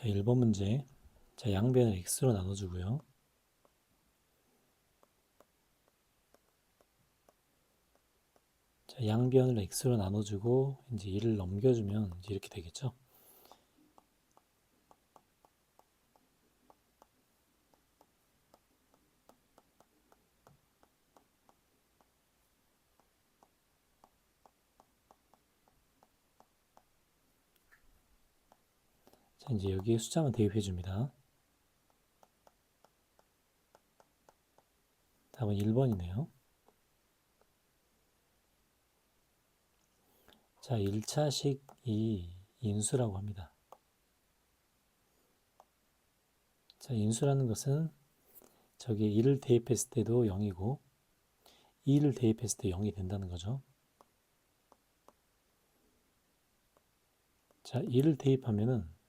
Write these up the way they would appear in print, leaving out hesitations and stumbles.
자, 1번 문제. 자, 양변을 x로 나눠주고요. 자, 양변을 x로 나눠주고 이제 1을 넘겨주면 이제 이렇게 되겠죠. 자, 이제 여기에 숫자만 대입해 줍니다. 답은 1번이네요. 자, 1차식이 인수라고 합니다. 자, 인수라는 것은 저기에 1을 대입했을 때도 0이고 2를 대입했을 때 0이 된다는 거죠. 자, 1을 대입하면은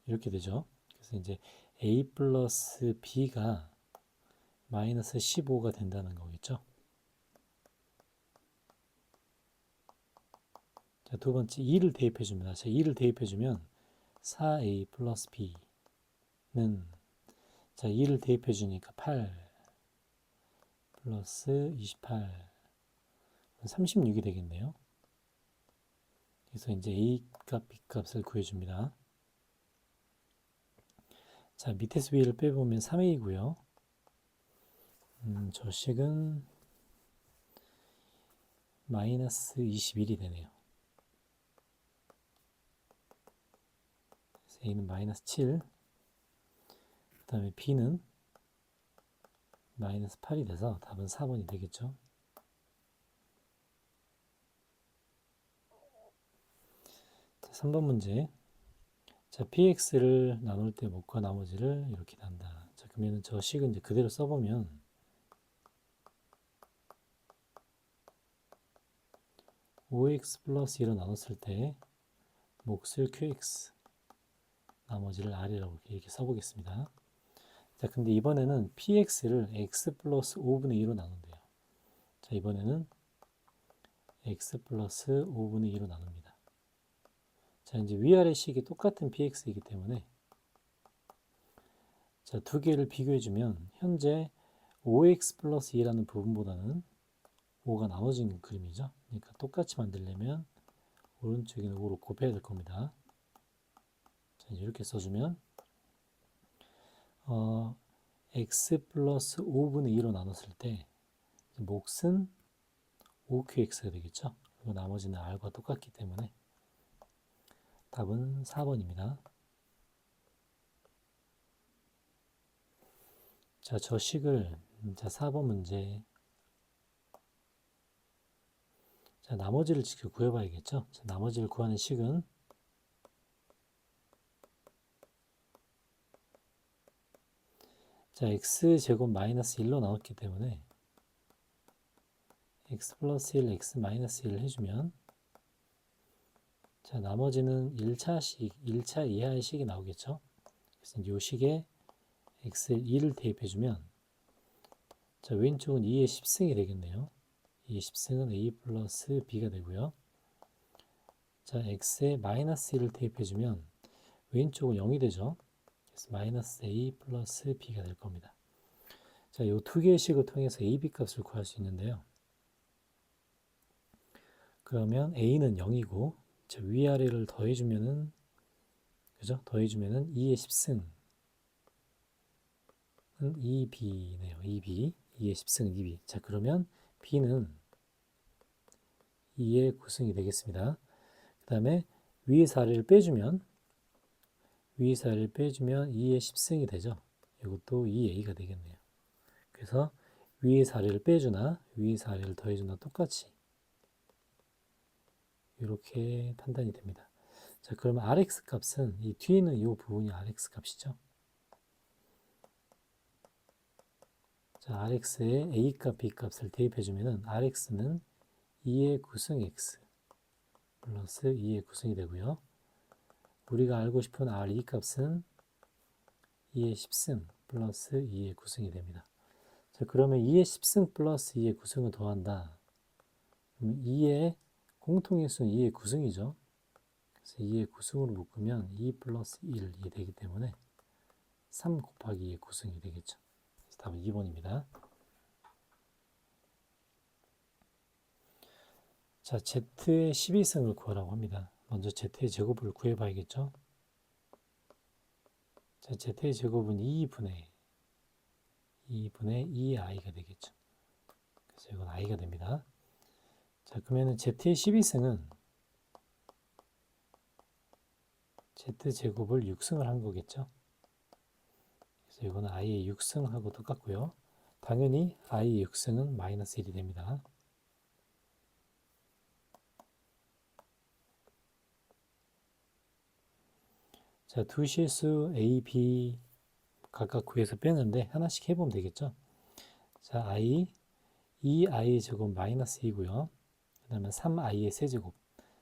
이렇게 되죠. 그래서 이제 a 플러스 b가 마이너스 15가 된다는 거겠죠. 자, 두 번째 2를 대입해 줍니다. 자, 2를 대입해 주면 4a 플러스 b는 자, 2를 대입해 주니까 8 플러스 28 36이 되겠네요. 그래서 이제 a 값, b 값을 구해 줍니다. 자, 밑에서 위를 빼보면 3a고요. 저 식은 마이너스 21이 되네요. 그래서 a는 마이너스 7, 그 다음에 b는 마이너스 8이 돼서 답은 4번이 되겠죠. 자, 3번 문제. 자, px를 나눌 때 목과 나머지를 이렇게 난다. 자, 그러면 저 식은 이제 그대로 써보면 5x 플러스 1로 나눴을 때 몫을 qx, 나머지를 r이라고 이렇게 써보겠습니다. 자, 근데 이번에는 px를 x 플러스 5분의 2로 나눈대요. 자, 이번에는 x 플러스 5분의 2로 나눕니다. 자, 이제 위아래 식이 똑같은 px이기 때문에 자, 두 개를 비교해주면 현재 5x 플러스 2라는 부분보다는 5가 나눠진 그림이죠. 그러니까 똑같이 만들려면 오른쪽에는 5로 곱해야 될 겁니다. 자, 이제 이렇게 써주면 x 플러스 5분의 2로 나눴을 때 몫은 5qx가 되겠죠. 그리고 나머지는 r과 똑같기 때문에 답은 4번입니다. 자, 저 식을 자, 4번 문제. 자, 나머지를 지금 구해봐야겠죠. 자, 나머지를 구하는 식은 자, x제곱 마이너스 1로 나왔기 때문에 x 플러스 1, x 마이너스 1을 해주면 자, 나머지는 1차식, 1차 이하의 식이 나오겠죠. 그래서 이 식에 x에 2를 대입해주면 자, 왼쪽은 2의 10승이 되겠네요. 2의 10승은 a 플러스 b가 되고요. 자, x에 마이너스 1을 대입해주면 왼쪽은 0이 되죠. 그래서 마이너스 a 플러스 b가 될 겁니다. 자, 이 두 개의 식을 통해서 a, b 값을 구할 수 있는데요. 그러면 a는 0이고 자, 위아래를 더해주면은 그죠? 더해주면은 2의 10승은 2b네요. 2b. 2의 10승은 2b. 자, 그러면 b는 2의 9승이 되겠습니다. 그 다음에 위에서 아래를 빼주면 2의 10승이 되죠. 이것도 2a가 되겠네요. 그래서 위에서 아래를 빼주나 위에서 아래를 더해주나 똑같이 이렇게 판단이 됩니다. 자, 그러면 rx 값은 이 뒤에 있는 이 부분이 rx 값이죠. 자, rx에 a 값, b 값을 대입해주면은 rx는 2의 9승 x 플러스 2의 9승이 되고요. 우리가 알고 싶은 r2 값은 2의 10승 플러스 2의 9승이 됩니다. 자, 그러면 2의 10승 플러스 2의 9승을 더한다. 그러면 2의 공통인수는 2의 9승이죠. 그래서 2의 구승으로 묶으면 2 플러스 1이 되기 때문에 3 곱하기 2의 구승이 되겠죠. 그래서 답은 2번입니다. 자, z의 12승을 구하라고 합니다. 먼저 z의 제곱을 구해봐야겠죠. 자, z의 제곱은 2분의 2i가 되겠죠. 그래서 이건 i가 됩니다. 자, 그러면은 z의 12승은 z제곱을 6승을 한 거겠죠. 그래서 이거는 i의 6승하고 똑같고요. 당연히 i의 6승은 마이너스 1이 됩니다. 자, 두 실수 a, b 각각 구해서 빼는데 하나씩 해보면 되겠죠. 자, i, 2i의 제곱 마이너스 2고요. 그 다음에 3i의 세제곱,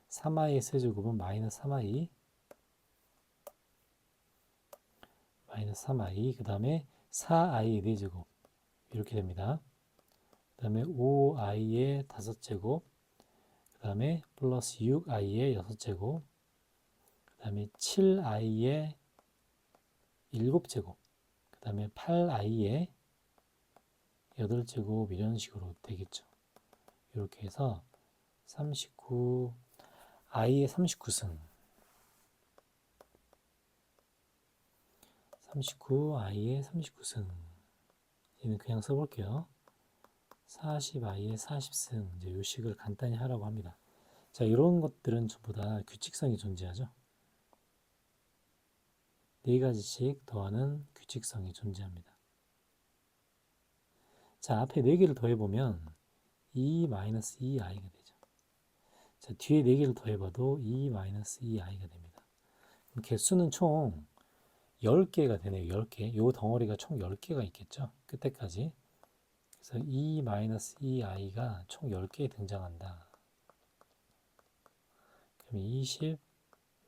3i의 세제곱은 마이너스 3i, 그 다음에 4i의 4제곱 이렇게 됩니다. 그 다음에 5i의 5제곱, 그 다음에 플러스 6i의 6제곱, 그 다음에 7i의 7제곱, 그 다음에 8i의 8제곱 이런 식으로 되겠죠. 이렇게 해서 39, i의 39승, 39i의 39승, 얘는 그냥 써볼게요. 40i의 40승, 이제 요식을 간단히 하라고 합니다. 자, 이런 것들은 전부 다 규칙성이 존재하죠. 네 가지씩 더하는 규칙성이 존재합니다. 자, 앞에 4개를 더해보면 2-2i가 되죠. 자, 뒤에 4개를 더해봐도 2-2i가 됩니다. 그럼 개수는 총 10개가 되네요. 10개. 요 덩어리가 총 10개가 있겠죠. 끝에까지. 그래서 2-2i가 총 10개에 등장한다. 그럼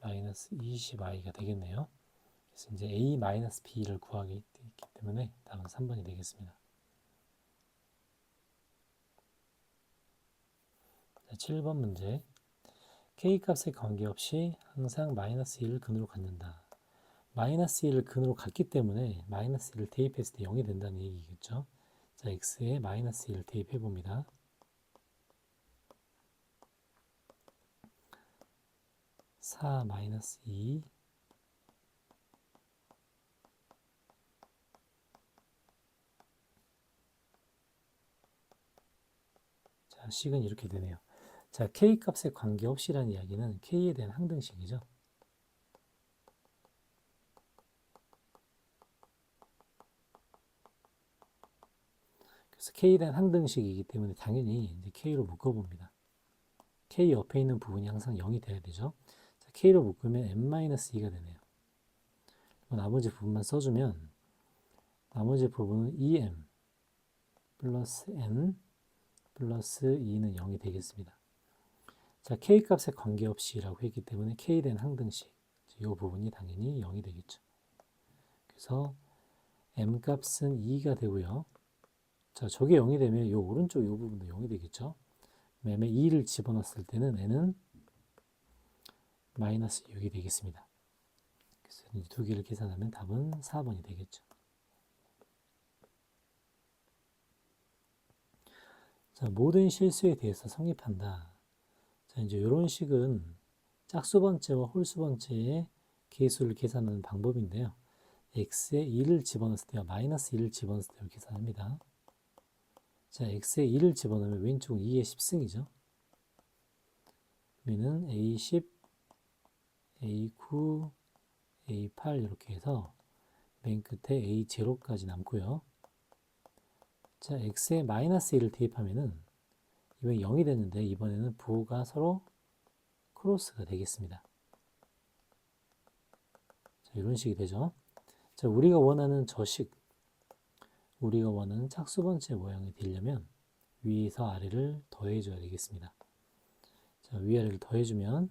20-20i가 되겠네요. 그래서 이제 a-b를 구하기 때문에 답은 3번이 되겠습니다. 자, 7번 문제. k값에 관계없이 항상 마이너스 1을 근으로 갖는다. 마이너스 1을 근으로 갖기 때문에 마이너스 1을 대입했을 때 0이 된다는 얘기겠죠. 자, x에 마이너스 1을 대입해 봅니다. 4 마이너스 2, 자, 식은 이렇게 되네요. 자, k값에 관계없이라는 이야기는 k에 대한 항등식이죠. 그래서 k에 대한 항등식이기 때문에 당연히 이제 k로 묶어봅니다. k 옆에 있는 부분이 항상 0이 돼야 되죠. 자, k로 묶으면 n-2가 되네요. 나머지 부분만 써주면 나머지 부분은 2m 플러스 n 플러스 2는 0이 되겠습니다. 자, k값에 관계없이라고 했기 때문에 k에 대한 항등식, 이 부분이 당연히 0이 되겠죠. 그래서 m값은 2가 되고요. 자, 저게 0이 되면 이 오른쪽 이 부분도 0이 되겠죠. m에 2를 집어넣었을 때는 n은 마이너스 6이 되겠습니다. 그래서 이 두 개를 계산하면 답은 4번이 되겠죠. 자, 모든 실수에 대해서 성립한다. 자, 이제 이런 식은 짝수 번째와 홀수 번째의 개수를 계산하는 방법인데요. x에 2를 집어넣었을 때와 마이너스 1을 집어넣었을 때를 계산합니다. 자, x에 2를 집어넣으면 왼쪽은 2의 10승이죠. 그러면은 a10, a9, a8 이렇게 해서 맨 끝에 a0까지 남고요. 자, x에 마이너스 1을 대입하면은 이번에 0이 됐는데 이번에는 부호가 서로 크로스가 되겠습니다. 자, 이런 식이 되죠. 자, 우리가 원하는 저식, 우리가 원하는 짝수 번째 모양이 되려면 위에서 아래를 더해줘야 되겠습니다. 자, 위아래를 더해주면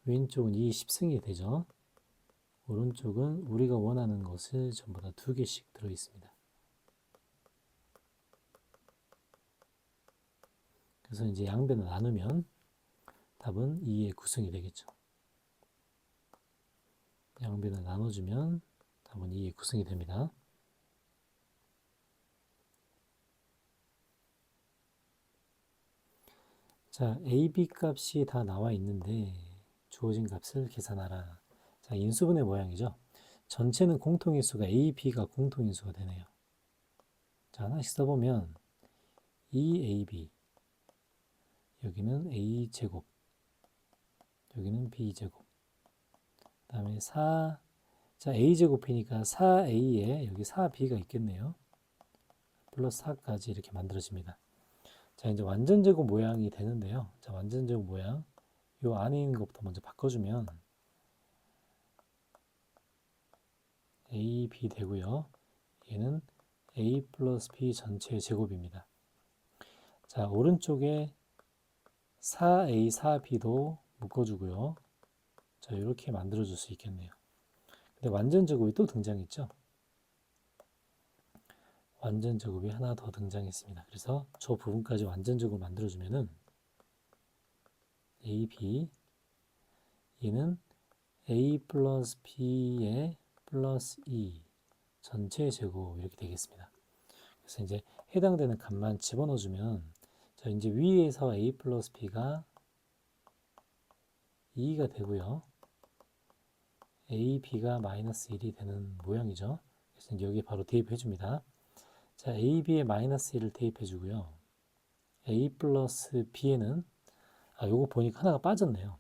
왼쪽은 2 10승이 되죠. 오른쪽은 우리가 원하는 것을 전부 다 2개씩 들어있습니다. 그래서 이제 양변을 나누면 답은 2의 구승이 되겠죠. 양변을 나눠주면 답은 2의 구승이 됩니다. 자, a, b 값이 다 나와 있는데 주어진 값을 계산하라. 자, 인수분해 모양이죠. 전체는 공통인수가 a, b가 공통인수가 되네요. 자, 하나씩 써보면 2ab, 여기는 a제곱, 여기는 b제곱, 그 다음에 4, 자, a제곱이니까 4a에 여기 4b가 있겠네요. 플러스 4까지 이렇게 만들어집니다. 자, 이제 완전제곱 모양이 되는데요. 자, 완전제곱 모양, 요 안에 있는 것부터 먼저 바꿔주면 a, b 되고요. 얘는 a 플러스 b 전체의 제곱입니다. 자, 오른쪽에 4a, 4b도 묶어주고요. 자, 이렇게 만들어줄 수 있겠네요. 근데 완전제곱이 또 등장했죠. 완전제곱이 하나 더 등장했습니다. 그래서 저 부분까지 완전제곱 만들어주면은 a, b, 얘는 a 플러스 b의 플러스 2 전체 제곱 이렇게 되겠습니다. 그래서 이제 해당되는 값만 집어넣어주면 자, 이제 위에서 a 플러스 b가 2가 되고요. a, b가 마이너스 1이 되는 모양이죠. 그래서 이제 여기에 바로 대입해 줍니다. 자, a, b에 마이너스 1을 대입해 주고요. a 플러스 b에는 요거 보니까 하나가 빠졌네요.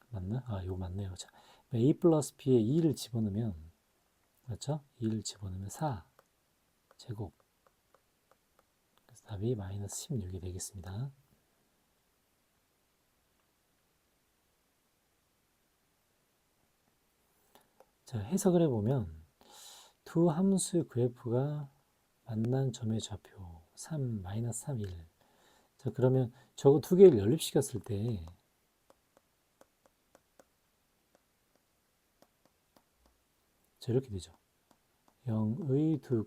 맞나? 요거 맞네요. 자, a 플러스 b에 2를 집어넣으면 그렇죠? 2를 집어넣으면 4 제곱. 그래서 답이 마이너스 16이 되겠습니다. 자, 해석을 해보면 두 함수의 그래프가 만난 점의 좌표 3, 마이너스 3, 1. 자, 그러면 저거 두 개를 연립시켰을 때 자, 이렇게 되죠. 0의 두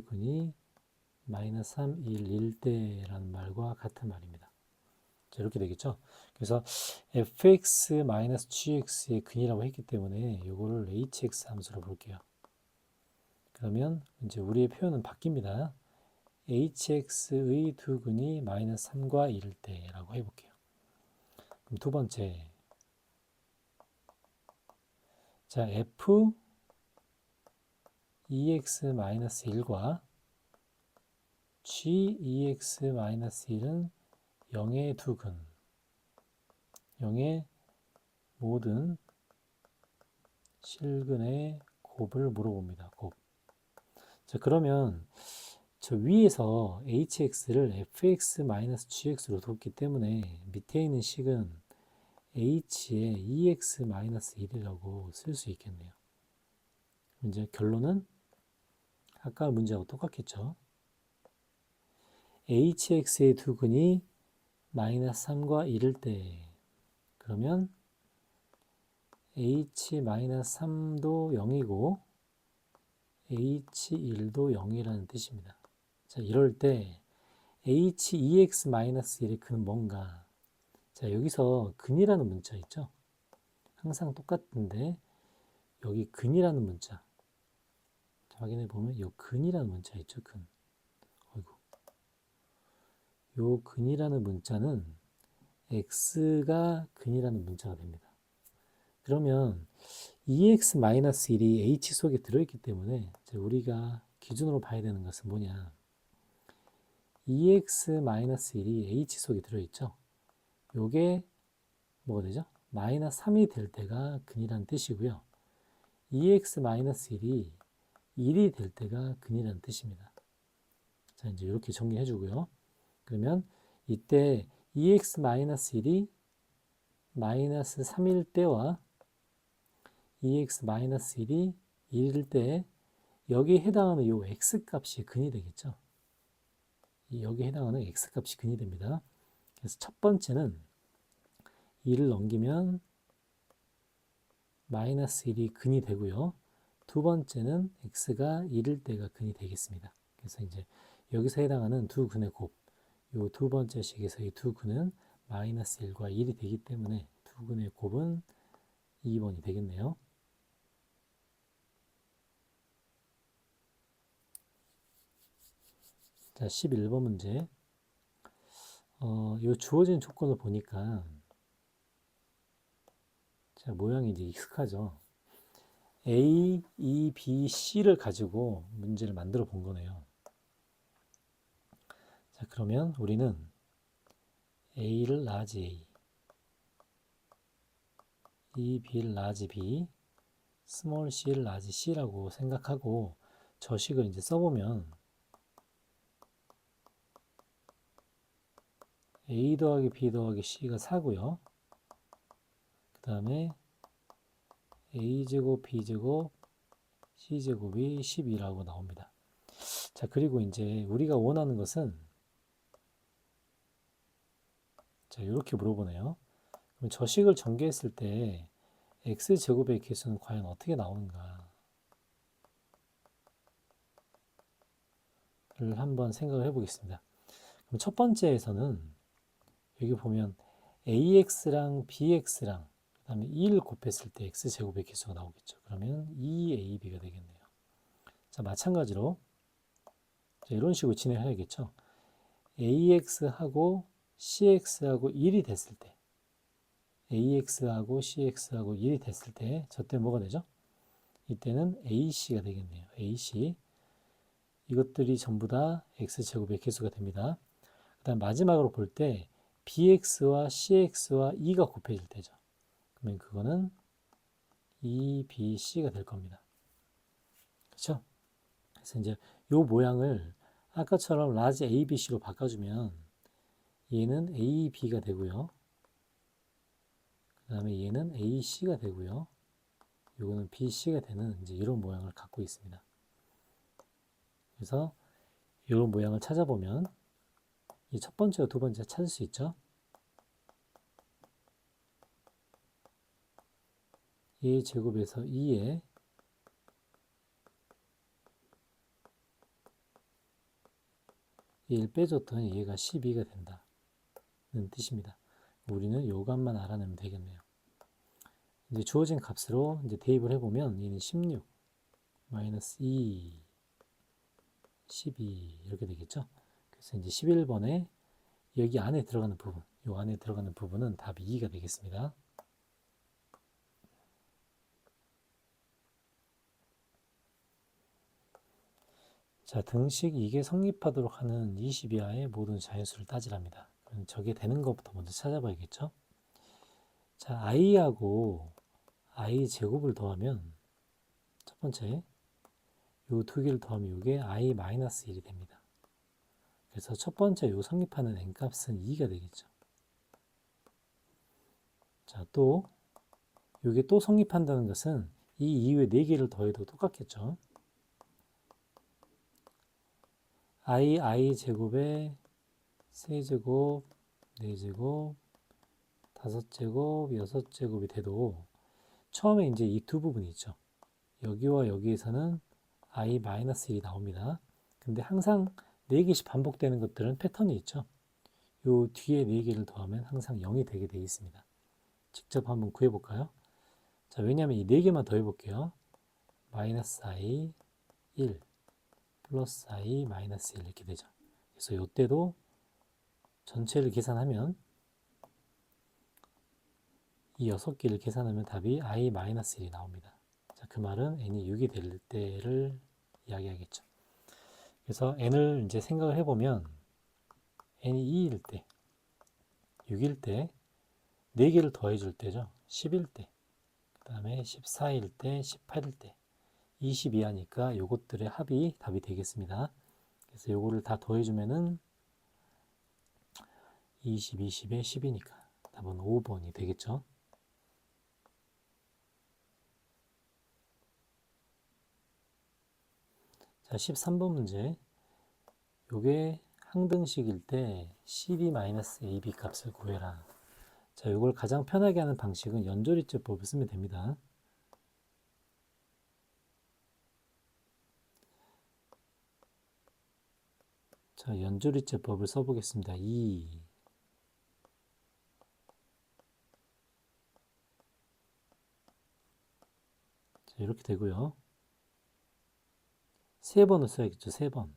근이 마이너스 3, 1, 1대라는 말과 같은 말입니다. 자, 이렇게 되겠죠. 그래서 fx-gx의 근이라고 했기 때문에 이거를 hx 함수로 볼게요. 그러면 이제 우리의 표현은 바뀝니다. hx의 두 근이 마이너스 3과 1일 때라고 해볼게요. 그럼 두 번째, 자, f ex-1과 g ex-1은 0의 두 근, 0의 모든 실근의 곱을 물어봅니다. 곱. 자, 그러면 저 위에서 hx를 fx-gx로 뒀기 때문에 밑에 있는 식은 h에 ex-1이라고 쓸 수 있겠네요. 이제 결론은 아까 문제하고 똑같겠죠. hx의 두 근이 마이너스 3과 1일 때 그러면 h-3도 0이고 h1도 0이라는 뜻입니다. 자, 이럴 때 h2x-1의 근은 뭔가? 자, 여기서 근이라는 문자 있죠? 항상 똑같은데 여기 근이라는 문자 자, 확인해 보면 이 근이라는 문자 있죠? 근. 어이구. 요 근이라는 문자는 x가 근이라는 문자가 됩니다. 그러면 2x-1이 h 속에 들어있기 때문에 우리가 기준으로 봐야 되는 것은 뭐냐? 2x-1이 h 속에 들어있죠? 요게 뭐가 되죠? 마이너스 3이 될 때가 근이라는 뜻이고요. 2x-1이 1이 될 때가 근이라는 뜻입니다. 자, 이제 이렇게 정리해 주고요. 그러면 이때 2x-1이 마이너스 3일 때와 2x-1이 1일 때 여기에 해당하는 이 x값이 근이 되겠죠. 여기에 해당하는 x값이 근이 됩니다. 그래서 첫 번째는 2를 넘기면 마이너스 1이 근이 되고요. 두 번째는 x가 1일 때가 근이 되겠습니다. 그래서 이제 여기서 해당하는 두 근의 곱 요 두 번째 식에서 이 두 근은 마이너스 1과 1이 되기 때문에 두 근의 곱은 2번이 되겠네요. 자, 11번 문제. 요 주어진 조건을 보니까 자, 모양이 이제 익숙하죠. A, E, B, C를 가지고 문제를 만들어 본 거네요. 자, 그러면 우리는 A를 라지 A, E, B를 라지 B, 스몰 c를 라지 C라고 생각하고 저식을 이제 써보면 A 더하기 B 더하기 C가 4고요. 그 다음에 A제곱, B제곱, C제곱이 12라고 나옵니다. 자, 그리고 이제 우리가 원하는 것은 자, 이렇게 물어보네요. 그럼 저식을 전개했을 때 X제곱의 개수는 과연 어떻게 나오는가를 한번 생각을 해보겠습니다. 그럼 첫 번째에서는 여기 보면 AX랑 BX랑 그 다음에 2를 곱했을 때 X제곱의 개수가 나오겠죠. 그러면 2AB가 되겠네요. 자, 마찬가지로 이런 식으로 진행해야겠죠. AX하고 CX하고 1이 됐을 때 AX하고 CX하고 1이 됐을 때 저때 뭐가 되죠? 이때는 AC가 되겠네요. AC 이것들이 전부 다 X제곱의 개수가 됩니다. 그 다음 마지막으로 볼 때 BX와 CX와 2가 곱해질 때죠. 그러면 그거는 EBC가 될 겁니다. 그렇죠? 그래서 이제 이 모양을 아까처럼 라지 ABC로 바꿔주면 얘는 AB가 되고요. 그 다음에 얘는 AC가 되고요. 요거는 BC가 되는 이제 이런 모양을 갖고 있습니다. 그래서 이런 모양을 찾아보면 이 첫 번째와 두 번째 찾을 수 있죠. A 제곱에서 2에 1 빼줬더니 얘가 12가 된다는 뜻입니다. 우리는 요 값만 알아내면 되겠네요. 이제 주어진 값으로 이제 대입을 해보면 얘는 16 마이너스 2 12 이렇게 되겠죠. 그래서 이제 11번에 여기 안에 들어가는 부분, 요 안에 들어가는 부분은 답이 2가 되겠습니다. 자, 등식 이게 성립하도록 하는 20 이하의 모든 자연수를 따지랍니다. 그럼 저게 되는 것부터 먼저 찾아봐야겠죠. 자, i하고 i 제곱을 더하면 첫 번째 요 두 개를 더하면 이게 i-1이 됩니다. 그래서 첫 번째 요 성립하는 n값은 2가 되겠죠. 자, 또 요게 또 성립한다는 것은 이 이후에 4개를 더해도 똑같겠죠. i 제곱에 세제곱, 4제곱, 5제곱, 6제곱이 돼도 처음에 이제 이 두 부분이 있죠. 여기와 여기에서는 i-1이 나옵니다. 근데 항상 4개씩 반복되는 것들은 패턴이 있죠. 요 뒤에 4개를 더하면 항상 0이 되게 되어 있습니다. 직접 한번 구해볼까요? 자, 왜냐하면 이 4개만 더해볼게요. 마이너스 i 1 플러스 i 마이너스 1 이렇게 되죠. 그래서 이때도 전체를 계산하면 이 6개를 계산하면 답이 i-1이 나옵니다. 자, 그 말은 n이 6이 될 때를 이야기하겠죠. 그래서 n을 이제 생각을 해보면 n이 2일 때, 6일 때, 4개를 더해줄 때죠. 10일 때, 그 다음에 14일 때, 18일 때, 22하니까 요것들의 합이 답이 되겠습니다. 그래서 요거를 다 더해주면은 20, 20에 10이니까 답은 5번이 되겠죠. 자, 13번 문제. 요게 항등식일 때 CD-AB 값을 구해라. 자, 요걸 가장 편하게 하는 방식은 연조리제법을 쓰면 됩니다. 자, 자, 연조리제법을 써보겠습니다. 2. 자, 이렇게 되고요. 3번을 써야겠죠. 3번.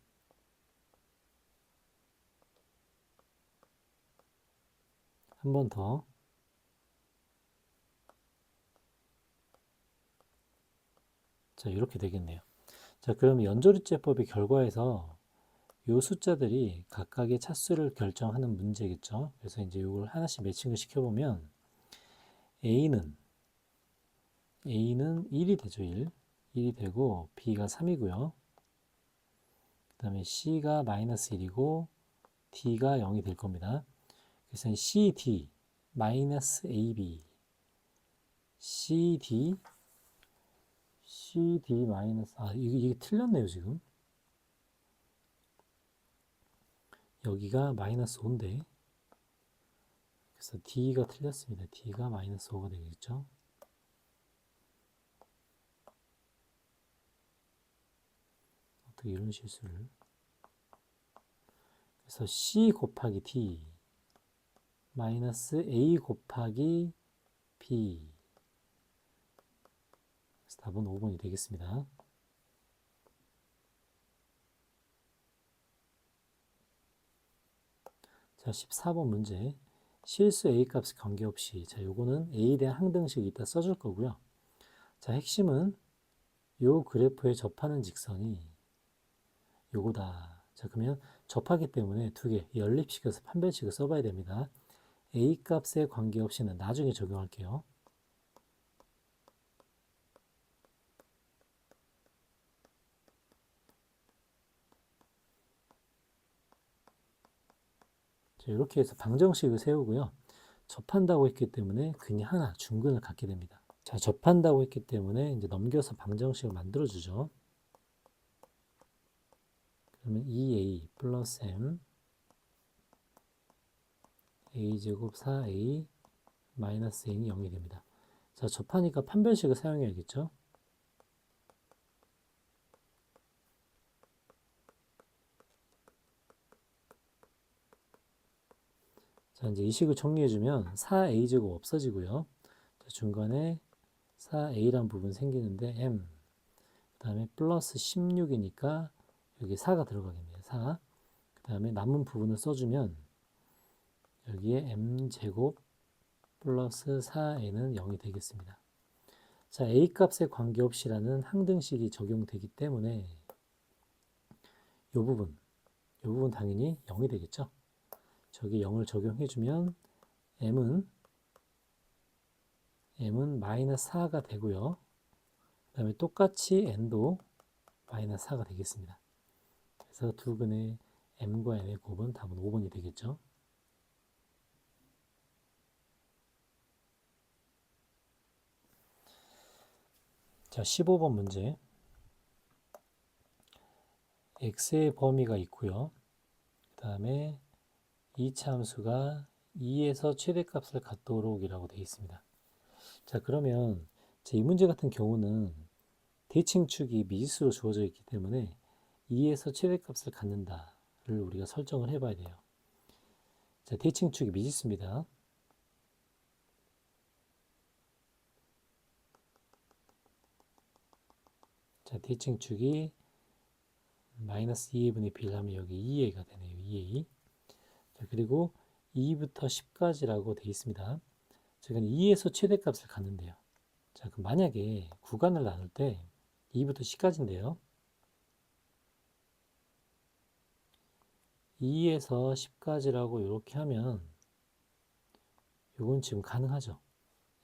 한 번 더. 자, 이렇게 되겠네요. 자, 그럼 연조리제법의 결과에서 요 숫자들이 각각의 차수를 결정하는 문제겠죠. 그래서 이제 이걸 하나씩 매칭을 시켜보면 A는 1이 되죠. 1이 되고 B가 3이고요. 그 다음에 C가 마이너스 1이고 D가 0이 될 겁니다. 그래서 CD 마이너스 AB CD 마이너스 이게 틀렸네요 지금. 여기가 마이너스 5인데 그래서 D가 틀렸습니다. D가 마이너스 5가 되겠죠. 어떻게 이런 실수를. 그래서 C 곱하기 D 마이너스 A 곱하기 B. 그래서 답은 5번이 되겠습니다. 자, 14번 문제. 실수 A 값에 관계없이. 자, 요거는 A에 대한 항등식 이따 써줄 거고요. 자, 핵심은 요 그래프에 접하는 직선이 요거다. 자, 그러면 접하기 때문에 두 개 연립식에서 판별식을 써봐야 됩니다. A 값에 관계없이는 나중에 적용할게요. 자, 이렇게 해서 방정식을 세우고요. 접한다고 했기 때문에 근이 하나, 중근을 갖게 됩니다. 자, 접한다고 했기 때문에 이제 넘겨서 방정식을 만들어주죠. 그러면 2a 플러스 m a제곱 4a 마이너스 n이 0이 됩니다. 자, 접하니까 판별식을 사용해야겠죠. 자, 이제 이 식을 정리해주면 4a제곱 없어지고요. 자, 중간에 4a란 부분 생기는데 m, 그 다음에 플러스 16이니까 여기 4가 들어가겠네요. 4. 그 다음에 남은 부분을 써주면 여기에 m제곱 플러스 4n은 0이 되겠습니다. 자, a 값에 관계없이라는 항등식이 적용되기 때문에 이 부분 당연히 0이 되겠죠. 저기 0을 적용해주면 m은 마이너스 4가 되고요. 그 다음에 똑같이 n도 마이너스 4가 되겠습니다. 그래서 두 근의 m과 n의 곱은 답은 5번이 되겠죠. 자, 15번 문제. x의 범위가 있고요. 그 다음에 이차 함수가 2에서 최대값을 갖도록 이라고 되어 있습니다. 자, 그러면 이 문제 같은 경우는 대칭축이 미지수로 주어져 있기 때문에 2에서 최대값을 갖는다를 우리가 설정을 해봐야 돼요. 자, 대칭축이 미지수입니다. 자, 대칭축이 마이너스 2a분의 b를 하면 여기 2a가 되네요. 2a. 자, 그리고 2부터 10까지라고 되어 있습니다. 지금 2에서 최대값을 갖는데요. 자, 그럼 만약에 구간을 나눌 때 2부터 10까지인데요. 2에서 10까지라고 이렇게 하면 요건 지금 가능하죠.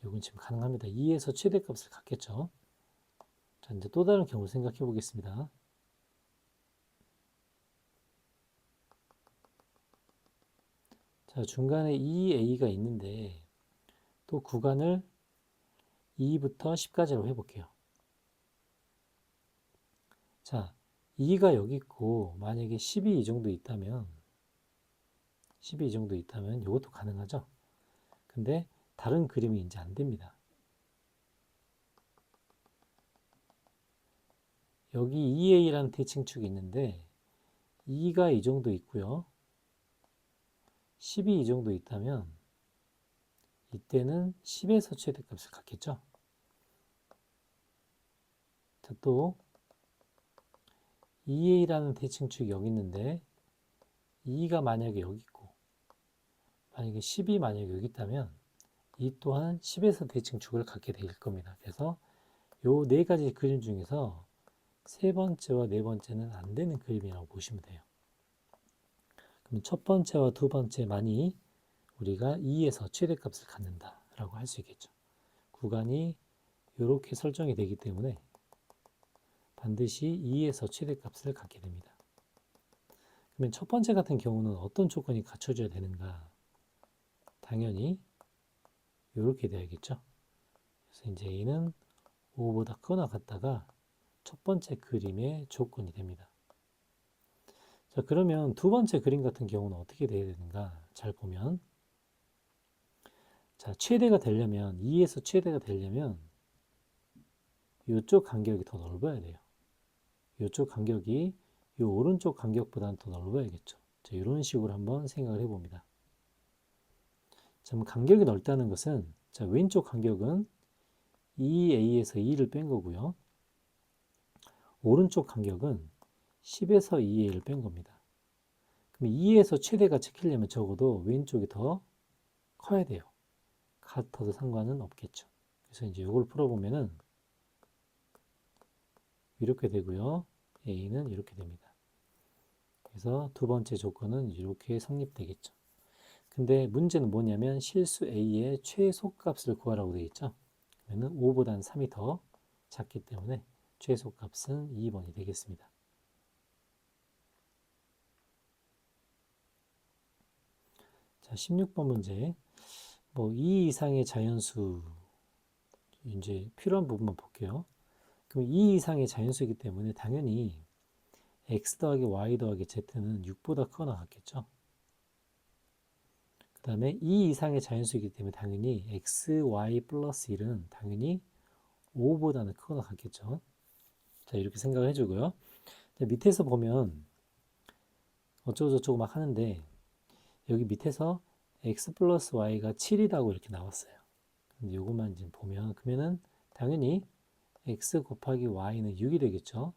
요건 지금 가능합니다. 2에서 최대값을 갖겠죠. 자, 이제 또 다른 경우 생각해 보겠습니다. 자, 중간에 2a가 있는데 또 구간을 2부터 10까지로 해볼게요. 자, 2가 여기 있고 만약에 10이 이 정도 있다면 이것도 가능하죠. 근데 다른 그림이 이제 안 됩니다. 여기 2a라는 대칭축이 있는데 2가 이 정도 있고요. 10이 이 정도 있다면 이때는 10에서 최대값을 갖겠죠. 자, 또 2a라는 대칭축이 여기 있는데 2가 만약에 여기 있고 만약에 10이 만약에 여기 있다면 이 또한 10에서 대칭축을 갖게 될 겁니다. 그래서 요 네 가지 그림 중에서 세 번째와 네 번째는 안 되는 그림이라고 보시면 돼요. 그럼 첫 번째와 두 번째만이 우리가 2에서 최대값을 갖는다 라고 할 수 있겠죠. 구간이 이렇게 설정이 되기 때문에 반드시 2에서 최대값을 갖게 됩니다. 그러면 첫 번째 같은 경우는 어떤 조건이 갖춰져야 되는가? 당연히 이렇게 돼야겠죠. 그래서 이제 A는 5보다 크거나 같다가 첫 번째 그림의 조건이 됩니다. 자, 그러면 두 번째 그림 같은 경우는 어떻게 돼야 되는가? 잘 보면 자, 최대가 되려면 2에서 최대가 되려면 이쪽 간격이 더 넓어야 돼요. 이쪽 간격이 이 오른쪽 간격보다는 더 넓어야겠죠. 자, 이런 식으로 한번 생각을 해봅니다. 자, 간격이 넓다는 것은 자, 왼쪽 간격은 2a에서 2를 뺀 거고요. 오른쪽 간격은 10에서 2a를 뺀 겁니다. 그럼 2에서 최대가 찍히려면 적어도 왼쪽이 더 커야 돼요. 같아도 상관은 없겠죠. 그래서 이제 이걸 풀어보면은 이렇게 되고요. a는 이렇게 됩니다. 그래서 두 번째 조건은 이렇게 성립되겠죠. 근데 문제는 뭐냐면 실수 a의 최소값을 구하라고 되어 있죠. 그러면 5보다는 3이 더 작기 때문에 최소값은 2번이 되겠습니다. 자, 16번 문제. 뭐 2 이상의 자연수 이제 필요한 부분만 볼게요. 그럼 2 이상의 자연수이기 때문에 당연히 x 더하기 y 더하기 z는 6보다 크거나 같겠죠. 그 다음에 2 이상의 자연수이기 때문에 당연히 x, y 플러스 1은 당연히 5보다는 크거나 같겠죠. 자, 이렇게 생각을 해주고요. 자, 밑에서 보면 어쩌고저쩌고 막 하는데 여기 밑에서 x 플러스 y가 7이라고 이렇게 나왔어요. 근데 요것만 이제 보면 그러면은 당연히 x 곱하기 y는 6이 되겠죠.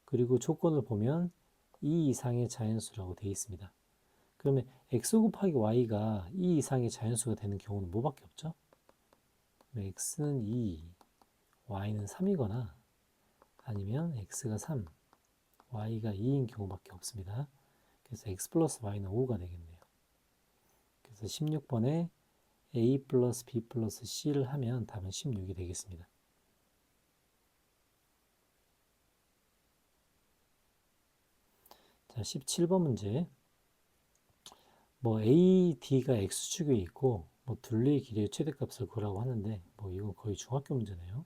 그리고 조건을 보면 2 이상의 자연수라고 되어 있습니다. 그러면 x 곱하기 y가 2 이상의 자연수가 되는 경우는 뭐밖에 없죠? x는 2, y는 3이거나 아니면 x가 3, y가 2인 경우밖에 없습니다. 그래서 x 플러스 y는 5가 되겠네요. 그래서 16번에 a 플러스 b 플러스 c를 하면 답은 16이 되겠습니다. 자, 17번 문제. 뭐 a, d가 x축에 있고 뭐 둘레의 길이의 최대값을 구하라고 하는데 뭐 이건 거의 중학교 문제네요.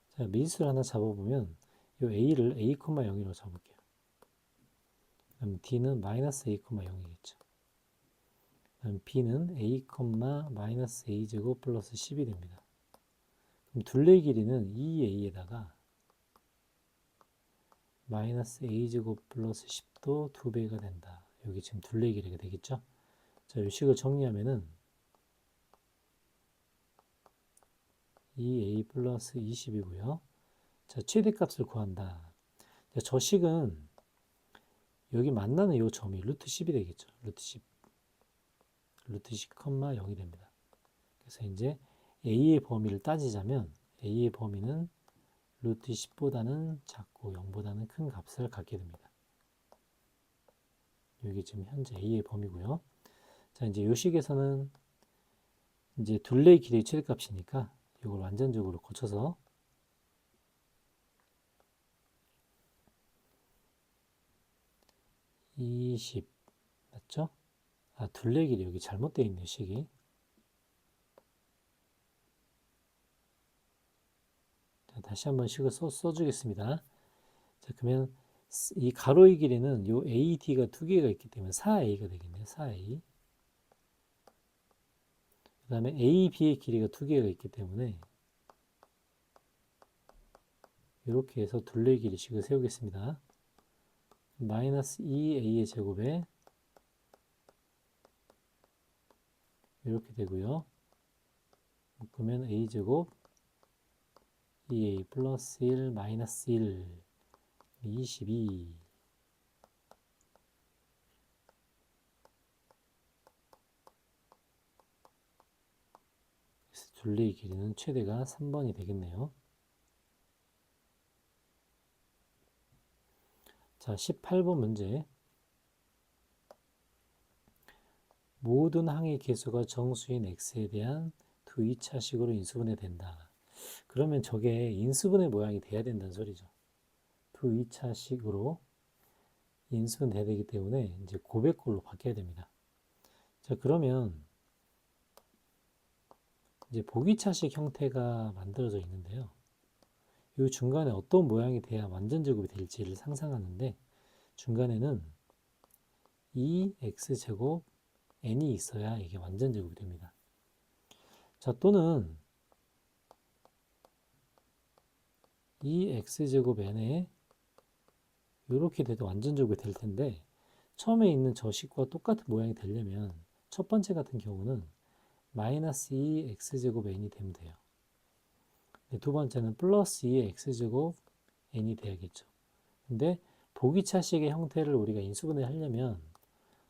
자, 미지수를 하나 잡아보면 이 a를 a, 0으로 잡을게요. 그럼 d는 마이너스 a, 0이겠죠. 그럼 b는 a, 마이너스 a 제곱 플러스 10이 됩니다. 그럼 둘레의 길이는 2a에다가 마이너스 a 제곱 플러스 10도 2배가 된다. 여기 지금 둘레의 길이가 되겠죠. 자, 이 식을 정리하면은 2a 플러스 20이고요. 자, 최대값을 구한다. 자, 저 식은 여기 만나는 이 점이 루트 10이 되겠죠. 루트 10, 루트 10, 0이 됩니다. 그래서 이제 a의 범위를 따지자면 a의 범위는 루트 10보다는 작고 0보다는 큰 값을 갖게 됩니다. 여기 지금 현재 a의 범위고요. 자, 이제 이 식에서는 이제 둘레의 길이의 최대값이니까 이걸 완전적으로 고쳐서 20 맞죠? 아, 둘레 길이 여기 잘못되어 있네요, 식이. 자, 다시 한번 식을 써주겠습니다. 자, 그러면 이 가로의 길이는 요 AD가 두 개가 있기 때문에 4A가 되겠네요, 4A. 그 다음에 AB의 길이가 두 개가 있기 때문에 이렇게 해서 둘레 길이식을 세우겠습니다. 마이너스 2a의 제곱에 이렇게 되고요. 묶으면 a제곱 2a 플러스 1 마이너스 1 22. 둘레의 길이는 최대가 3번이 되겠네요. 자, 18번 문제. 모든 항의 개수가 정수인 x에 대한 두 2차식으로 인수분해된다. 그러면 저게 인수분해 모양이 돼야 된다는 소리죠. 두 2차식으로 인수분해돼야 되기 때문에 이제 고백꼴로 바뀌어야 됩니다. 자, 그러면 이제 보기차식 형태가 만들어져 있는데요. 이 중간에 어떤 모양이 돼야 완전제곱이 될지를 상상하는데 중간에는 2x제곱 n이 있어야 이게 완전제곱이 됩니다. 자, 또는 2x제곱 n에 이렇게 돼도 완전제곱이 될 텐데 처음에 있는 저 식과 똑같은 모양이 되려면 첫 번째 같은 경우는 마이너스 2x제곱 n이 되면 돼요. 두 번째는 플러스 2x제곱 n이 돼야겠죠. 근데 보기차식의 형태를 우리가 인수분해 하려면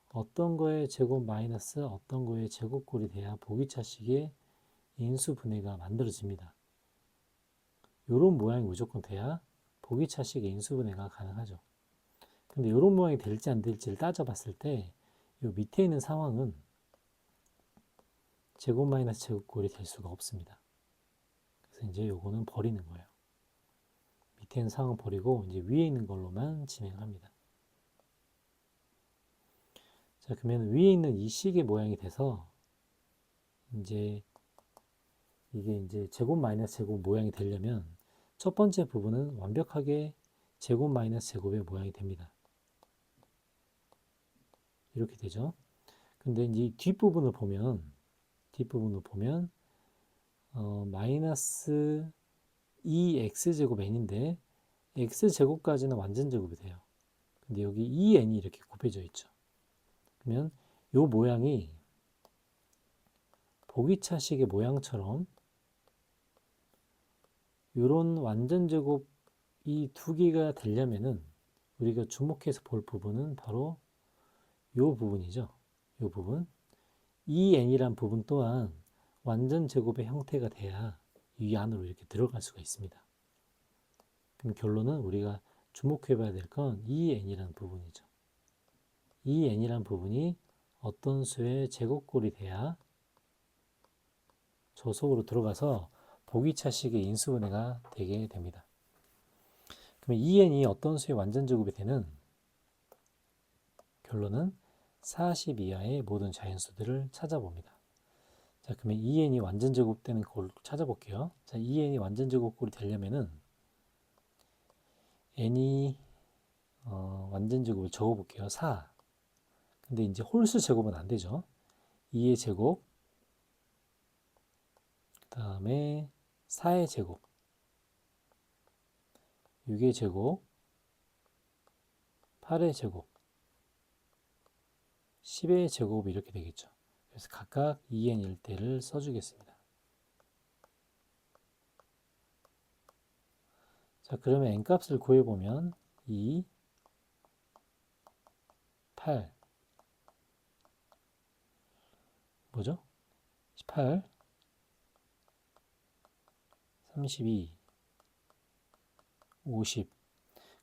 어떤 거의 제곱 마이너스 어떤 거의 제곱꼴이 돼야 보기차식의 인수분해가 만들어집니다. 이런 모양이 무조건 돼야 보기차식의 인수분해가 가능하죠. 근데 이런 모양이 될지 안 될지를 따져봤을 때 이 밑에 있는 상황은 제곱 마이너스 제곱꼴이 될 수가 없습니다. 그래서 이제 요거는 버리는 거예요. 밑에 있는 상황 버리고 이제 위에 있는 걸로만 진행합니다. 자, 그러면 위에 있는 이 식의 모양이 돼서 이제 이게 이제 제곱 마이너스 제곱 모양이 되려면 첫 번째 부분은 완벽하게 제곱 마이너스 제곱의 모양이 됩니다. 이렇게 되죠. 근데 이 뒷부분을 보면 마이너스 2x제곱 n인데 x제곱까지는 완전제곱이 돼요. 근데 여기 2n이 이렇게 곱해져 있죠. 그러면 이 모양이 보기차식의 모양처럼 이런 완전제곱 이 두 개가 되려면은 우리가 주목해서 볼 부분은 바로 이 부분이죠. 이 부분. 2n이란 부분 또한 완전제곱의 형태가 돼야 이 안으로 이렇게 들어갈 수가 있습니다. 그럼 결론은 우리가 주목해 봐야 될 건 2n이라는 부분이죠. 2n이라는 부분이 어떤 수의 제곱꼴이 돼야 저 속으로 들어가서 보기차식의 인수분해가 되게 됩니다. 그럼 2n이 어떤 수의 완전제곱이 되는 결론은 40 이하의 모든 자연수들을 찾아봅니다. 자, 그러면 2n이 완전제곱되는 꼴 찾아볼게요. 자, 2n이 완전제곱꼴이 되려면은 n이 완전제곱을 적어볼게요. 4. 근데 이제 홀수 제곱은 안 되죠. 2의 제곱, 그 다음에 4의 제곱, 6의 제곱, 8의 제곱, 10의 제곱 이렇게 되겠죠. 그래서 각각 2n 1대를 써주겠습니다. 자, 그러면 n값을 구해보면 2, 8, 뭐죠? 18, 32, 50.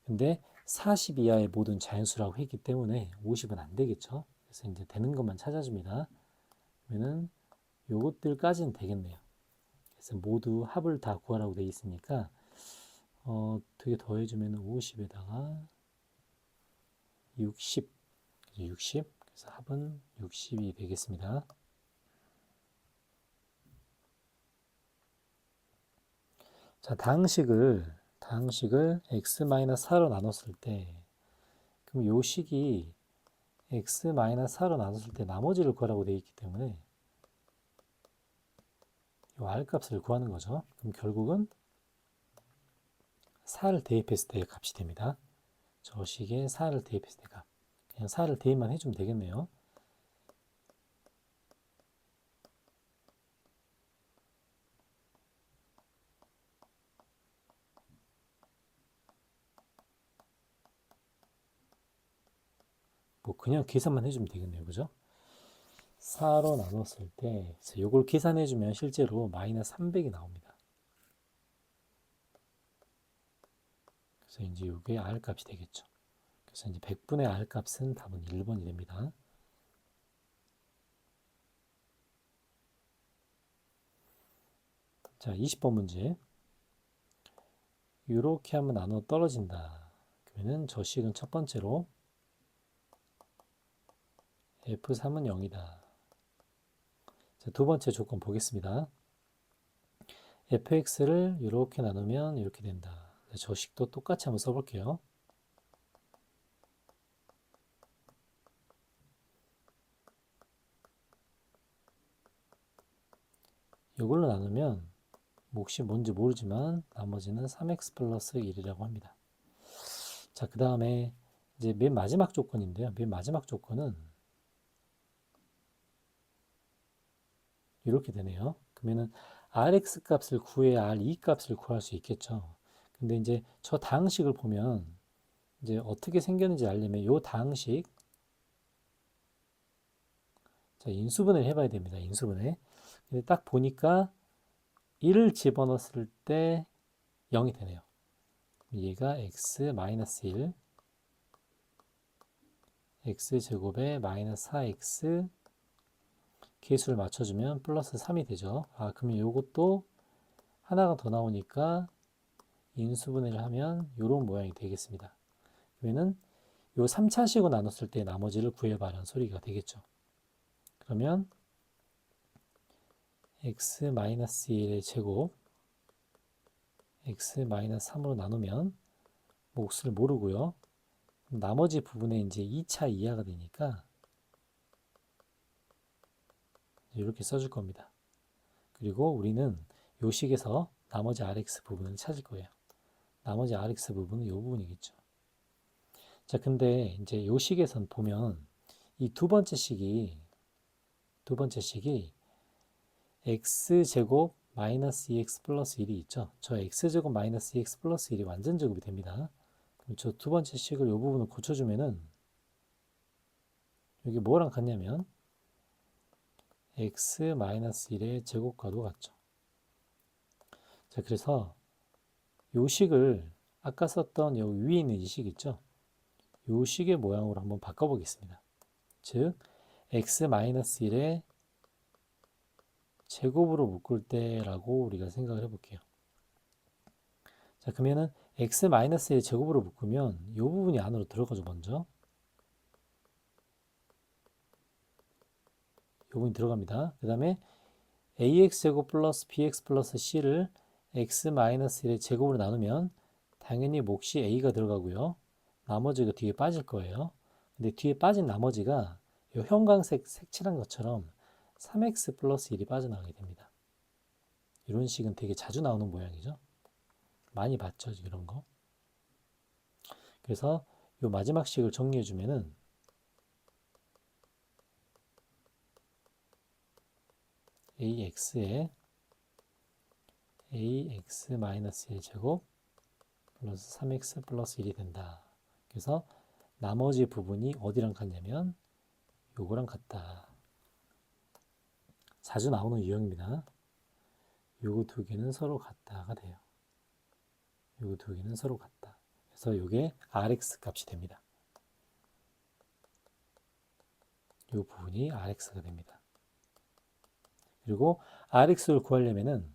근데 40 이하의 모든 자연수라고 했기 때문에 50은 안 되겠죠. 그래서 이제 되는 것만 찾아줍니다. 그러면은 요것들까지는 되겠네요. 그래서 모두 합을 다 구하라고 되어 있으니까 어떻게 더해주면 50에다가 60, 60. 그래서 합은 60이 되겠습니다. 자, 다항식을 x-4로 나눴을 때 그럼 요 식이 x-4로 나눴을 때 나머지를 구하라고 되어 있기 때문에 요 r값을 구하는 거죠. 그럼 결국은 4를 대입했을 때 값이 됩니다. 저 식에 4를 대입했을 때 값. 그냥 4를 대입만 해주면 되겠네요. 뭐 그냥 계산만 해주면 되겠네요. 그죠? 4로 나눴을 때 이걸 계산해주면 실제로 마이너스 300이 나옵니다. 그래서 이제 이게 R 값이 되겠죠. 그래서 이제 100분의 R 값은 답은 1번이 됩니다. 자, 20번 문제. 이렇게 하면 나눠 떨어진다. 그러면은 저 식은 첫 번째로 F3은 0이다. 자, 두 번째 조건 보겠습니다. fx를 이렇게 나누면 이렇게 된다. 저 식도 똑같이 한번 써볼게요. 이걸로 나누면 몫이 뭔지 모르지만 나머지는 3x 플러스 1이라고 합니다. 자, 그 다음에 이제 맨 마지막 조건인데요. 맨 마지막 조건은 이렇게 되네요. 그러면은 rx 값을 구해야 r2 값을 구할 수 있겠죠. 근데 이제 저 다항식을 보면 이제 어떻게 생겼는지 알려면 이 다항식 자, 인수분해를 해봐야 됩니다. 인수분해. 근데 딱 보니까 1을 집어넣었을 때 0이 되네요. 얘가 x-1 x제곱에 마이너스 4x 계수를 맞춰주면 플러스 3이 되죠. 아, 그러면 이것도 하나가 더 나오니까 인수분해를 하면 이런 모양이 되겠습니다. 그러면은 요 3차식으로 나눴을 때 나머지를 구해봐라는 소리가 되겠죠. 그러면 x-1의 제곱 x-3으로 나누면 몫을 모르고요. 나머지 부분에 이제 2차 이하가 되니까 이렇게 써줄 겁니다. 그리고 우리는 요 식에서 나머지 rx 부분을 찾을 거예요. 나머지 rx 부분은 이 부분이겠죠. 자, 근데 이제 요 식에선 보면 이 두 번째 식이 x제곱 마이너스 2x 플러스 1이 있죠. 저 x제곱 마이너스 2x 플러스 1이 완전 제곱이 됩니다. 그럼 저 두 번째 식을 이 부분을 고쳐주면은 여기 뭐랑 같냐면 x 마이너스 1의 제곱과도 같죠. 자, 그래서 요 식을 아까 썼던 여기 위에 있는 이 식 있죠. 요 식의 모양으로 한번 바꿔보겠습니다. 즉 x-1의 제곱으로 묶을 때라고 우리가 생각을 해볼게요. 자, 그러면은 x-의 제곱으로 묶으면 이 부분이 안으로 들어가죠. 먼저 이 부분이 들어갑니다. 그 다음에 ax제곱 플러스 bx 플러스 c를 x-1의 제곱으로 나누면 당연히 몫이 a가 들어가고요. 나머지가 뒤에 빠질 거예요. 근데 뒤에 빠진 나머지가 이 형광색 색칠한 것처럼 3x 플러스 1이 빠져나가게 됩니다. 이런 식은 되게 자주 나오는 모양이죠. 많이 봤죠, 이런 거. 그래서 이 마지막 식을 정리해 주면은 ax에 ax-1 제곱 플러스 3x 플러스 1이 된다. 그래서 나머지 부분이 어디랑 같냐면 요거랑 같다. 자주 나오는 유형입니다. 요거 두 개는 서로 같다가 돼요. 요거 두 개는 서로 같다. 그래서 요게 rx 값이 됩니다. 요 부분이 rx가 됩니다. 그리고 rx를 구하려면은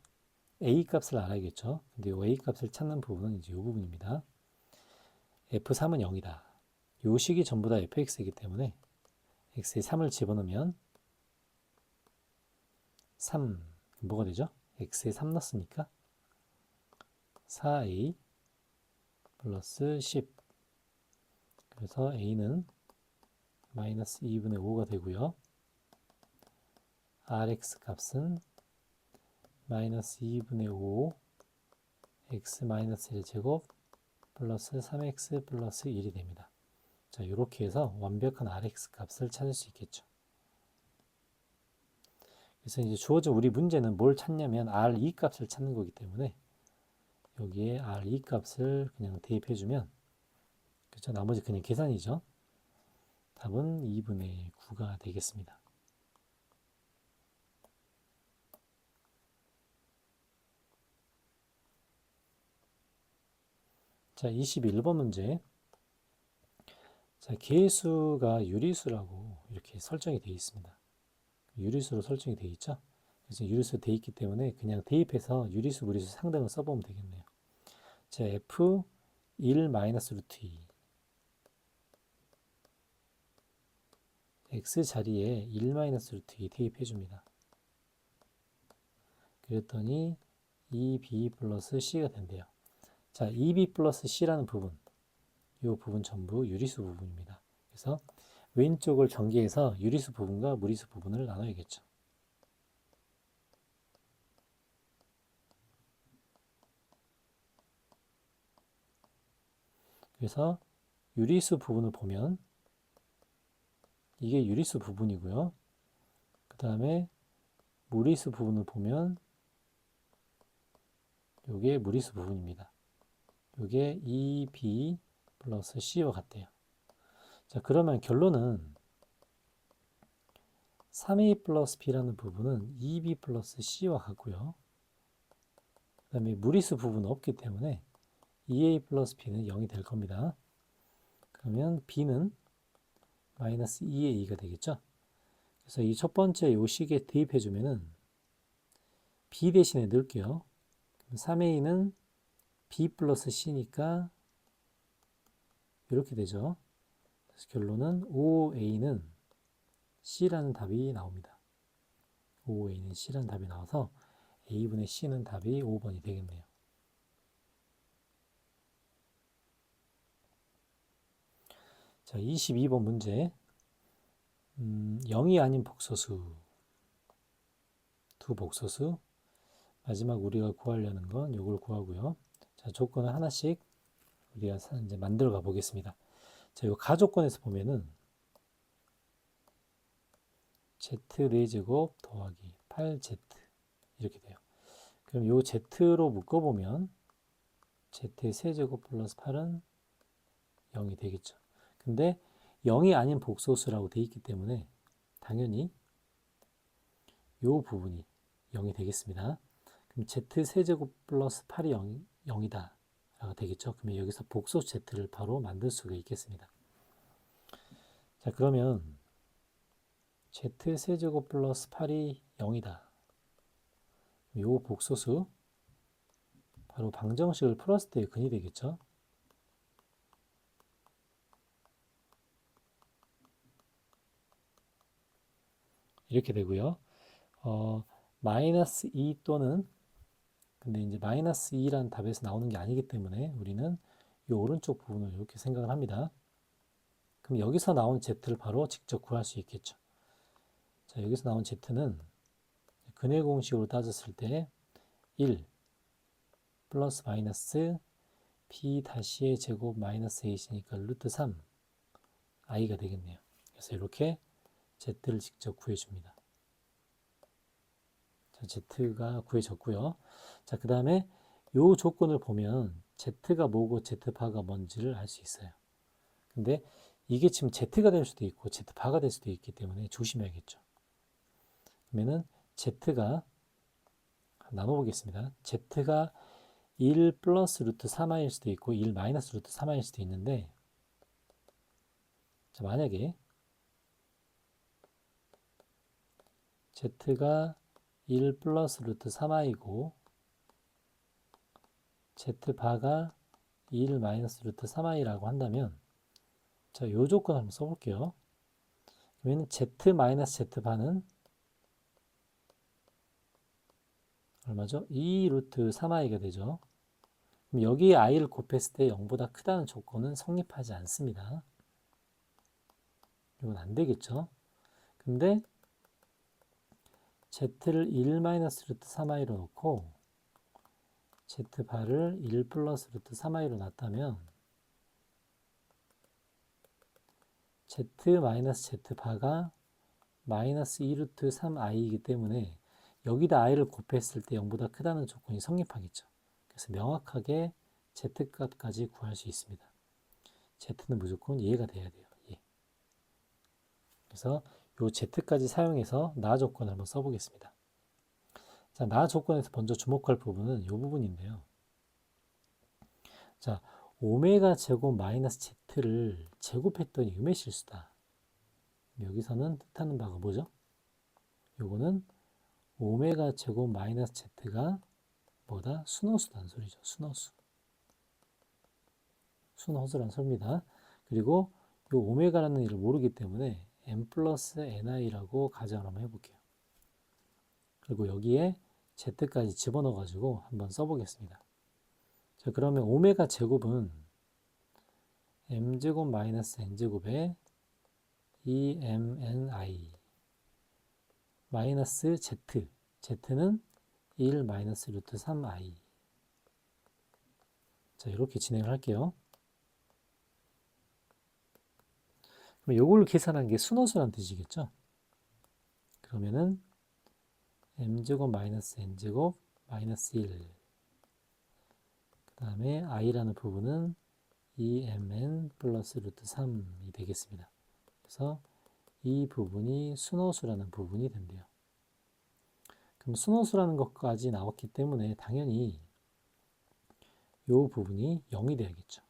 a 값을 알아야겠죠. 근데 요 a 값을 찾는 부분은 이제 요 부분입니다. f3은 0이다. 요 식이 전부 다 fx이기 때문에 x에 3을 집어넣으면 3 뭐가 되죠? x에 3 넣었으니까 4a 플러스 10 그래서 a는 마이너스 2분의 5가 되고요. rx 값은 마이너스 2분의 5 x 마이너스 1 제곱 플러스 3x 플러스 1이 됩니다. 자, 이렇게 해서 완벽한 Rx 값을 찾을 수 있겠죠. 그래서 이제 주어진 우리 문제는 뭘 찾냐면 R2 값을 찾는 거기 때문에 여기에 R2 값을 그냥 대입해주면, 그렇죠? 나머지 그냥 계산이죠. 답은 2분의 9가 되겠습니다. 자, 21번 문제. 자, 계수가 유리수라고 이렇게 설정이 되어 있습니다. 유리수로 설정이 되어 있죠. 그래서 유리수 되어 있기 때문에 그냥 대입해서 유리수, 무리수 상등을 써보면 되겠네요. 자, F1 마이너스 루트 2 x 자리에 1 마이너스 루트 2 대입해 줍니다. 그랬더니 2b 플러스 c가 된대요. 자, 2b 플러스 c라는 부분, 이 부분 전부 유리수 부분입니다. 그래서 왼쪽을 전개해서 유리수 부분과 무리수 부분을 나눠야겠죠. 그래서 유리수 부분을 보면 이게 유리수 부분이고요. 그 다음에 무리수 부분을 보면 이게 무리수 부분입니다. 이게 2b 플러스 c와 같대요. 자, 그러면 결론은 3a 플러스 b라는 부분은 2b 플러스 c와 같고요. 그 다음에 무리수 부분은 없기 때문에 2a 플러스 b는 0이 될 겁니다. 그러면 b는 마이너스 2a가 되겠죠. 그래서 이 첫 번째 요식에 대입해 주면은 b 대신에 넣을게요. 3a는 b 플러스 c니까 이렇게 되죠. 그래서 결론은 5a는 c라는 답이 나옵니다. 5a는 c라는 답이 나와서 a분의 c는 답이 5번이 되겠네요. 자, 22번 문제. 0이 아닌 복소수, 두 복소수. 마지막 우리가 구하려는 건 요걸 구하고요. 자, 조건을 하나씩 우리가 이제 만들어 가 보겠습니다. 자, 요 가조건에서 보면은 z4제곱 더하기 8z 이렇게 돼요. 그럼 요 z로 묶어보면 z3제곱 플러스 8은 0이 되겠죠. 근데 0이 아닌 복소수라고 돼 있기 때문에 당연히 요 부분이 0이 되겠습니다. 그럼 z3제곱 플러스 8이 0이다 라고 되겠죠. 그러면 여기서 복소수 z를 바로 만들 수가 있겠습니다. 자, 그러면 z3제곱 플러스 8이 0이다. 요 복소수 바로 방정식을 풀었을 때의 근이 되겠죠. 이렇게 되고요. 마이너스 2 또는, 근데 이제 마이너스 2라는 답에서 나오는 게 아니기 때문에 우리는 이 오른쪽 부분을 이렇게 생각을 합니다. 그럼 여기서 나온 z를 바로 직접 구할 수 있겠죠. 자, 여기서 나온 z는 근의 공식으로 따졌을 때 1 플러스 마이너스 b 다시의 제곱 마이너스 a이니까 루트 3 i가 되겠네요. 그래서 이렇게 z를 직접 구해줍니다. 자, z가 구해졌고요. 자, 그 다음에 요 조건을 보면 z가 뭐고 z바가 뭔지를 알 수 있어요. 근데 이게 지금 z가 될 수도 있고 z바가 될 수도 있기 때문에 조심해야겠죠. 그러면은 z가 나눠보겠습니다. z가 1 플러스 루트 3i일 수도 있고 1 마이너스 루트 3i일 수도 있는데, 자, 만약에 z가 1 플러스 루트 3i고 z바가 1 마이너스 루트 3i라고 한다면, 자, 요 조건 한번 써볼게요. 그러면 z 마이너스 z바는 얼마죠? 2 루트 3i가 되죠. 그럼 여기에 i를 곱했을 때 0보다 크다는 조건은 성립하지 않습니다. 이건 안 되겠죠. 근데 z를 1 마이너스 루트 3i로 놓고 z바를 1 플러스 루트 3i로 놨다면 z 마이너스 z바가 마이너스 2 루트 3i이기 때문에 여기다 i를 곱했을 때 0보다 크다는 조건이 성립하겠죠. 그래서 명확하게 z값까지 구할 수 있습니다. z는 무조건 얘가 돼야 돼요. 예. 그래서 요 z까지 사용해서 나 조건을 한번 써보겠습니다. 자, 나 조건에서 먼저 주목할 부분은 이 부분인데요. 자, 오메가 제곱 마이너스 z를 제곱했더니 유매 실수다. 여기서는 뜻하는 바가 뭐죠? 요거는 오메가 제곱 마이너스 z가 뭐다? 순허수란 소리죠. 순허수. 순허수란 소리입니다. 그리고 요 오메가라는 일을 모르기 때문에 m 플러스 ni라고 가정을 한번 해볼게요. 그리고 여기에 z까지 집어넣어 가지고 한번 써보겠습니다. 자, 그러면 오메가 제곱은 m제곱 마이너스 n제곱에 2mni 마이너스 z, z는 1 마이너스 루트 3i. 자, 이렇게 진행을 할게요. 그럼 요걸 계산한 게 순허수란 뜻이겠죠? 그러면은 m제곱 마이너스 n제곱 마이너스 1. 그 다음에 i라는 부분은 2mn 플러스 루트 3이 되겠습니다. 그래서 이 부분이 순허수라는 부분이 된대요. 그럼 순허수라는 것까지 나왔기 때문에 당연히 이 부분이 0이 돼야겠죠.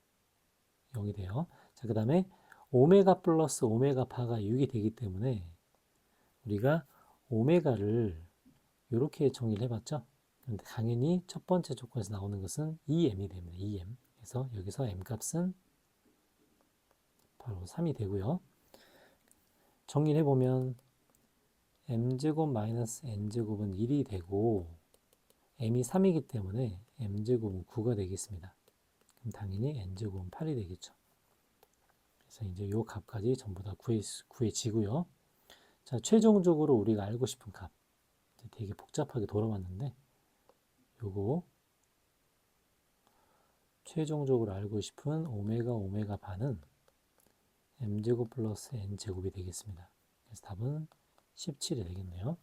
0이 돼요. 자, 그 다음에 오메가 플러스 오메가 바가 6이 되기 때문에 우리가 오메가를 이렇게 정의를 해봤죠. 그런데 당연히 첫 번째 조건에서 나오는 것은 2m이 됩니다. 2m. 그래서 여기서 m 값은 바로 3이 되고요. 정리를 해보면 m제곱 마이너스 n제곱은 1이 되고 m이 3이기 때문에 m제곱은 9가 되겠습니다. 그럼 당연히 n제곱은 8이 되겠죠. 그래서 이제 요 값까지 전부 다 구해지고요. 자, 최종적으로 우리가 알고 싶은 값. 되게 복잡하게 돌아왔는데 요거 최종적으로 알고 싶은 오메가 바는 m제곱 플러스 n제곱이 되겠습니다. 그래서 답은 17이 되겠네요.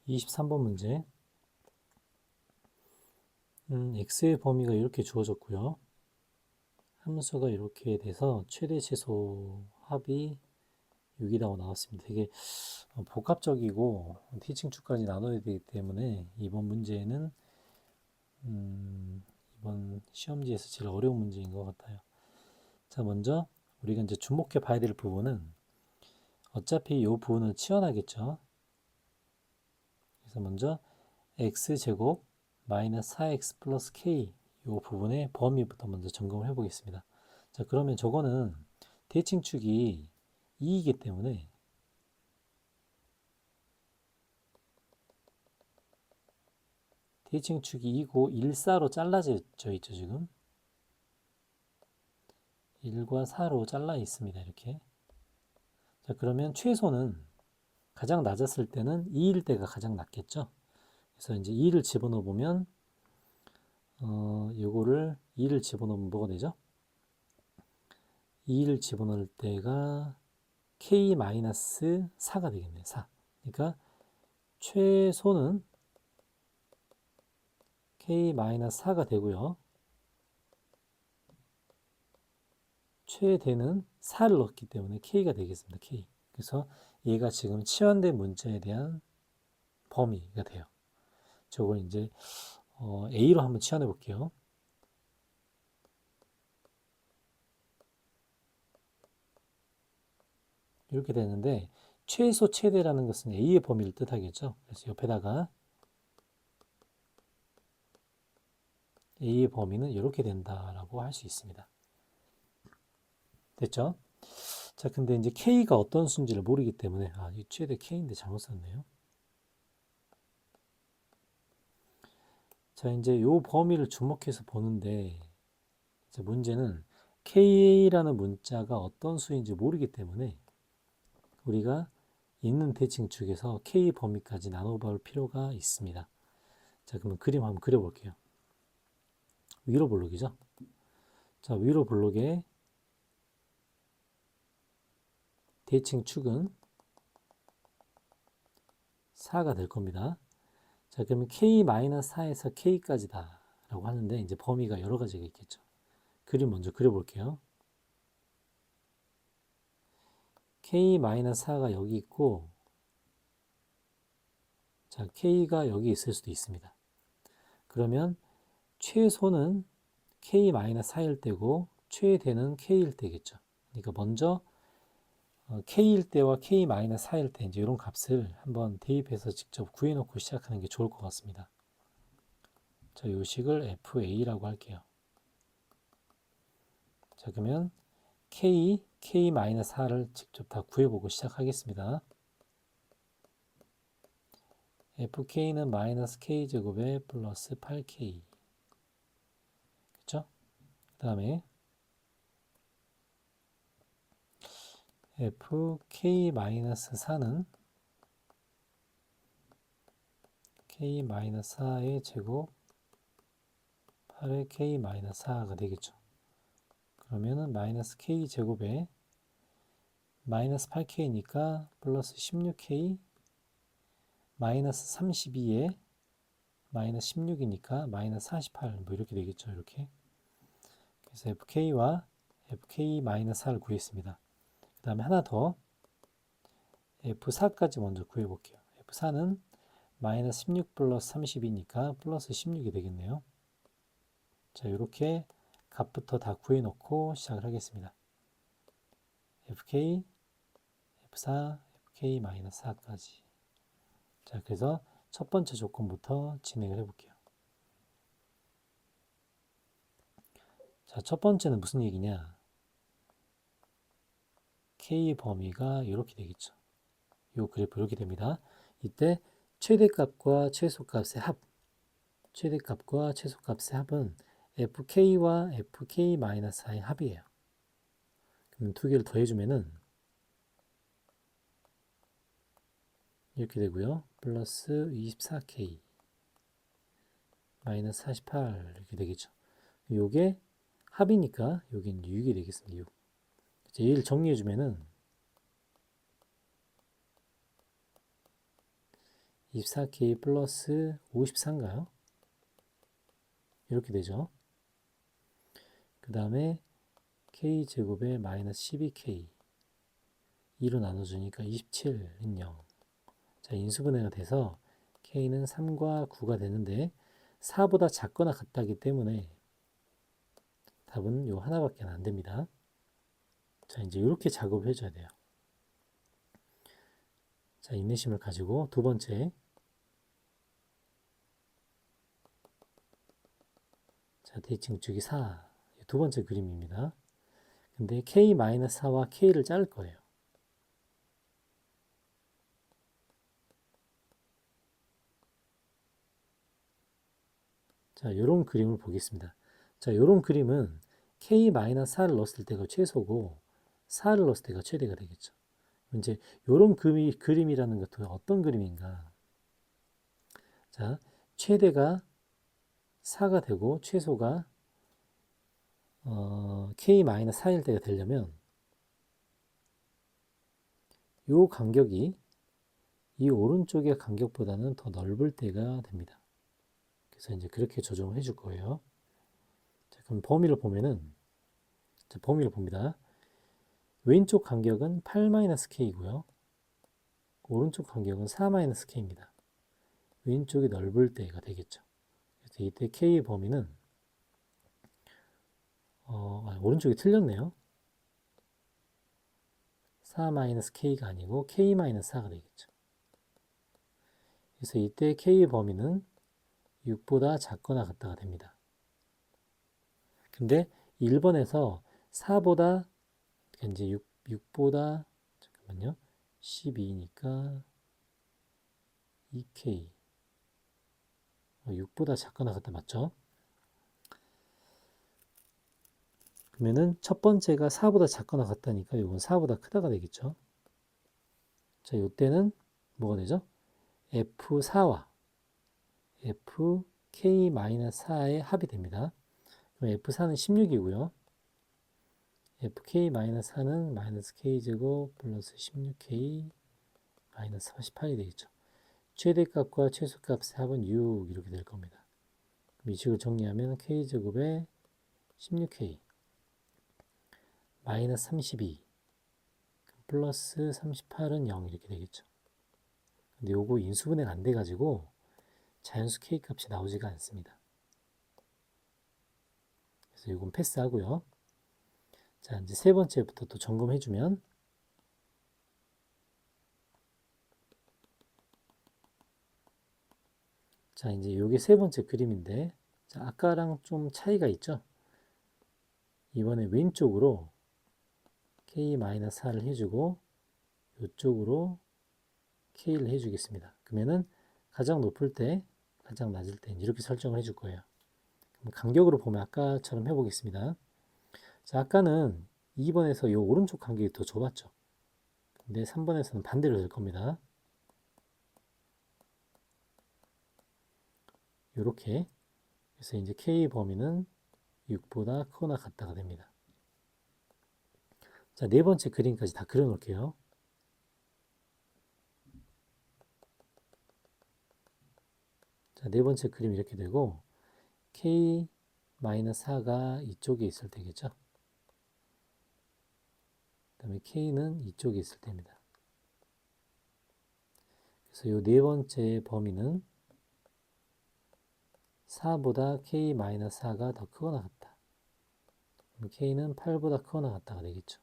(23번) 문제. x의 범위가 이렇게 주어졌고요. 함수가 이렇게 돼서 최대 최소 합이 6이라고 나왔습니다. 되게 복합적이고 티칭축까지 나눠야 되기 때문에 이번 문제는 이번 시험지에서 제일 어려운 문제인 것 같아요. 자, 먼저 우리가 이제 주목해 봐야 될 부분은 어차피 이 부분은 치환하겠죠. 그래서 먼저 x제곱 마이너스 4x 플러스 k 이 부분의 범위부터 먼저 점검을 해 보겠습니다. 자, 그러면 저거는 대칭축이 2이기 때문에 대칭축이 2고 1,4로 잘라져 있죠, 지금. 1과 4로 잘라 있습니다, 이렇게. 자, 그러면 최소는 가장 낮았을 때는 2일 때가 가장 낮겠죠. 그래서 이제 2를 집어넣어 보면 요거를 2를 집어넣으면 뭐가 되죠? 2를 집어넣을 때가 k-4가 되겠네요. 4. 그러니까 최소는 k-4가 되고요. 최대는 4를 넣었기 때문에 k가 되겠습니다. k. 그래서 얘가 지금 치환된 문자에 대한 범위가 돼요. 저걸 이제 A로 한번 치환해 볼게요. 이렇게 되는데 최소 최대라는 것은 A의 범위를 뜻하겠죠. 그래서 옆에다가 A의 범위는 이렇게 된다라고 할 수 있습니다. 됐죠? 자, 근데 이제 K가 어떤 수인지를 모르기 때문에 이 최대 K인데 잘못 썼네요. 자, 이제 요 범위를 주목해서 보는데 이제 문제는 K라는 문자가 어떤 수인지 모르기 때문에 우리가 있는 대칭축에서 K 범위까지 나눠볼 필요가 있습니다. 자, 그러면 그림 한번 그려볼게요. 위로 볼록이죠? 자, 위로 볼록의 대칭축은 4가 될 겁니다. 자, 그러면 K-4에서 K까지다 라고 하는데 이제 범위가 여러 가지가 있겠죠. 그림 먼저 그려볼게요. K-4가 여기 있고, 자, K가 여기 있을 수도 있습니다. 그러면 최소는 K-4일 때고 최대는 K일 때겠죠. 그러니까 먼저 K일 때와 K-4일 때 이제 이런 값을 한번 대입해서 직접 구해놓고 시작하는 게 좋을 것 같습니다. 자, 이 식을 FA라고 할게요. 자, 그러면 K-4를 직접 다 구해보고 시작하겠습니다. FK는 마이너스 K제곱에 플러스 8K. 그쵸? 그 다음에 FK-4는 K-4의 제곱 8의 K-4가 되겠죠. 그러면은 마이너스 K제곱에 마이너스 8K니까 플러스 16K 마이너스 32에 마이너스 16이니까 마이너스 48 뭐 이렇게 되겠죠. 이렇게. 그래서 FK와 FK-4를 구했습니다. 그 다음에 하나 더 F4까지 먼저 구해볼게요. F4는 마이너스 16 플러스 32니까 플러스 16이 되겠네요. 자, 이렇게 값부터 다 구해놓고 시작을 하겠습니다. FK, F4, FK-4까지. 자, 그래서 첫 번째 조건부터 진행을 해볼게요. 자, 첫 번째는 무슨 얘기냐? K 범위가 이렇게 되겠죠. 이 그래프 이렇게 됩니다. 이때 최대값과 최소값의 합, 최대값과 최소값의 합은 FK와 FK-4의 합이에요. 그럼 두 개를 더해주면은 이렇게 되고요. 플러스 24K 마이너스 48 이렇게 되겠죠. 요게 합이니까 여긴 6이 되겠습니다. 6. 이제 얘를 정리해주면은 24K 플러스 54인가요? 이렇게 되죠. 그 다음에 K제곱에 마이너스 12K 2로 나눠주니까 27인 0. 자, 인수분해가 돼서 K는 3과 9가 되는데 4보다 작거나 같다기 때문에 답은 요 하나밖에 안 됩니다. 자, 이제 이렇게 작업을 해줘야 돼요. 자, 인내심을 가지고 두 번째. 자, 대칭축이 4. 두 번째 그림입니다. 근데 K-4와 K를 자를 거예요. 자, 요런 그림을 보겠습니다. 자, 요런 그림은 K-4를 넣었을 때가 최소고 4를 넣었을 때가 최대가 되겠죠. 이제 요런 그림이라는 것도 어떤 그림인가? 자, 최대가 4가 되고 최소가 K-4일 때가 되려면 요 간격이 이 오른쪽의 간격보다는 더 넓을 때가 됩니다. 그래서 이제 그렇게 조정을 해줄 거예요. 자, 그럼 범위를 보면은, 자, 범위를 봅니다. 왼쪽 간격은 8-K이고요. 오른쪽 간격은 4-K입니다. 왼쪽이 넓을 때가 되겠죠. 그래서 이때 K의 범위는, 오른쪽이 틀렸네요. 4-K가 아니고 K-4가 되겠죠. 그래서 이때 K의 범위는 6보다 작거나 같다가 됩니다. 근데 1번에서 4보다 이제 6보다 잠깐만요. 12니까 2K 6보다 작거나 같다 맞죠? 그러면은 첫 번째가 4보다 작거나 같다니까 이건 4보다 크다가 되겠죠. 자, 이때는 뭐가 되죠? F4와 FK-4의 합이 됩니다. 그럼 F4는 16이고요. FK-4는 마이너스 K제곱 플러스 16K 마이너스 48이 되겠죠. 최대값과 최소값의 합은 6 이렇게 될 겁니다. 이 식을 정리하면 K제곱에 16K 마이너스 32 플러스 38은 0 이렇게 되겠죠. 근데 요거 인수분해가 안 돼가지고 자연수 K 값이 나오지가 않습니다. 그래서 이건 패스하고요. 자, 이제 세 번째부터 또 점검해주면 자, 이제 요게 세 번째 그림인데 자, 아까랑 좀 차이가 있죠? 이번에 왼쪽으로 K-4를 해주고 이쪽으로 K를 해주겠습니다. 그러면은 가장 높을 때, 가장 낮을 때 이렇게 설정을 해줄 거예요. 그럼 간격으로 보면 아까처럼 해보겠습니다. 자, 아까는 2번에서 이 오른쪽 간격이 더 좁았죠. 근데 3번에서는 반대로 될 겁니다. 이렇게. 그래서 이제 K 범위는 6보다 크거나 같다가 됩니다. 자, 네 번째 그림까지 다 그려 놓을게요. 자, 네 번째 그림 이렇게 되고 K-4가 이쪽에 있을 때겠죠. 그 다음에 K는 이쪽에 있을 때입니다. 그래서 이 네 번째 범위는 4보다 K-4가 더 크거나 같다. 그럼 K는 8보다 크거나 같다가 되겠죠.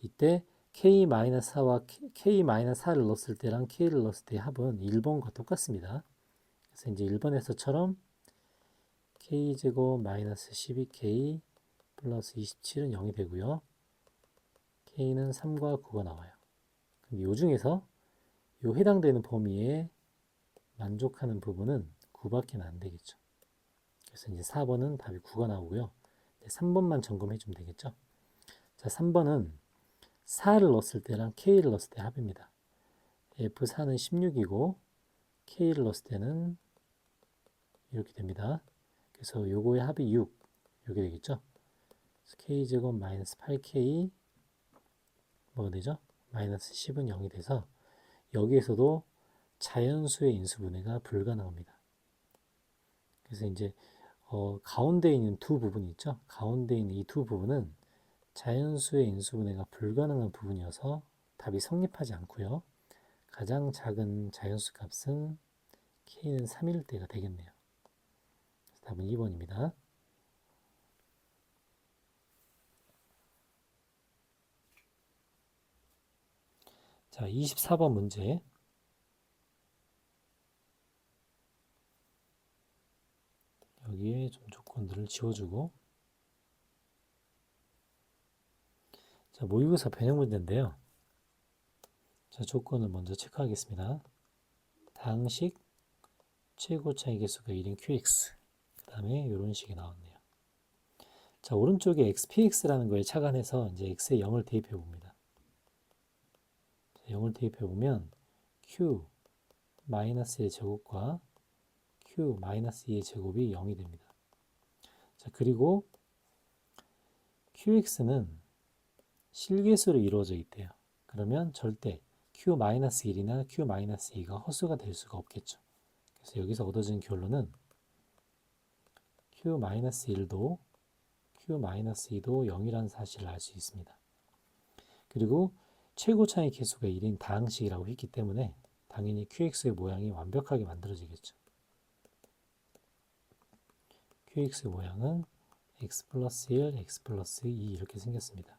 이때 K-4와 K-4를 넣었을 때랑 K를 넣었을 때의 합은 1번과 똑같습니다. 그래서 이제 1번에서처럼 K제곱 마이너스 12K 플러스 27은 0이 되고요. K는 3과 9가 나와요. 그럼 이 중에서 이 해당되는 범위에 만족하는 부분은 9밖에 안 되겠죠. 그래서 이제 4번은 답이 9가 나오고요. 3번만 점검해 주면 되겠죠. 자, 3번은 4를 넣었을 때랑 K를 넣었을 때 합입니다. F4는 16이고 K를 넣었을 때는 이렇게 됩니다. 그래서 요거의 합이 6 이렇게 되겠죠. K제곱 마이너스 8K 뭐가 되죠? 마이너스 10은 0이 돼서 여기에서도 자연수의 인수분해가 불가능합니다. 그래서 이제 가운데 있는 두 부분이 있죠. 가운데 있는 이 두 부분은 자연수의 인수분해가 불가능한 부분이어서 답이 성립하지 않고요. 가장 작은 자연수 값은 K는 3일 때가 되겠네요. 답은 2번입니다. 자, 24번 문제. 여기에 좀 조건들을 지워주고 자, 모의고사 변형 문제인데요. 자, 조건을 먼저 체크하겠습니다. 다항식 최고 차이 계수가 1인 QX 그 다음에 이런 식이 나왔네요. 자, 오른쪽에 XPX라는 거에 착안해서 이제 X에 0을 대입해 봅니다. 0을 대입해 보면 Q 마이너스의 제곱과 Q 마이너스 2의 제곱이 0이 됩니다. 자, 그리고 QX는 실계수로 이루어져 있대요. 그러면 절대 Q-1이나 Q-2가 허수가 될 수가 없겠죠. 그래서 여기서 얻어진 결론은 Q-1도 Q-2도 0이라는 사실을 알 수 있습니다. 그리고 최고 차이 계수가 1인 다항식이라고 했기 때문에 당연히 QX의 모양이 완벽하게 만들어지겠죠. QX의 모양은 X 플러스 1, X 플러스 2 이렇게 생겼습니다.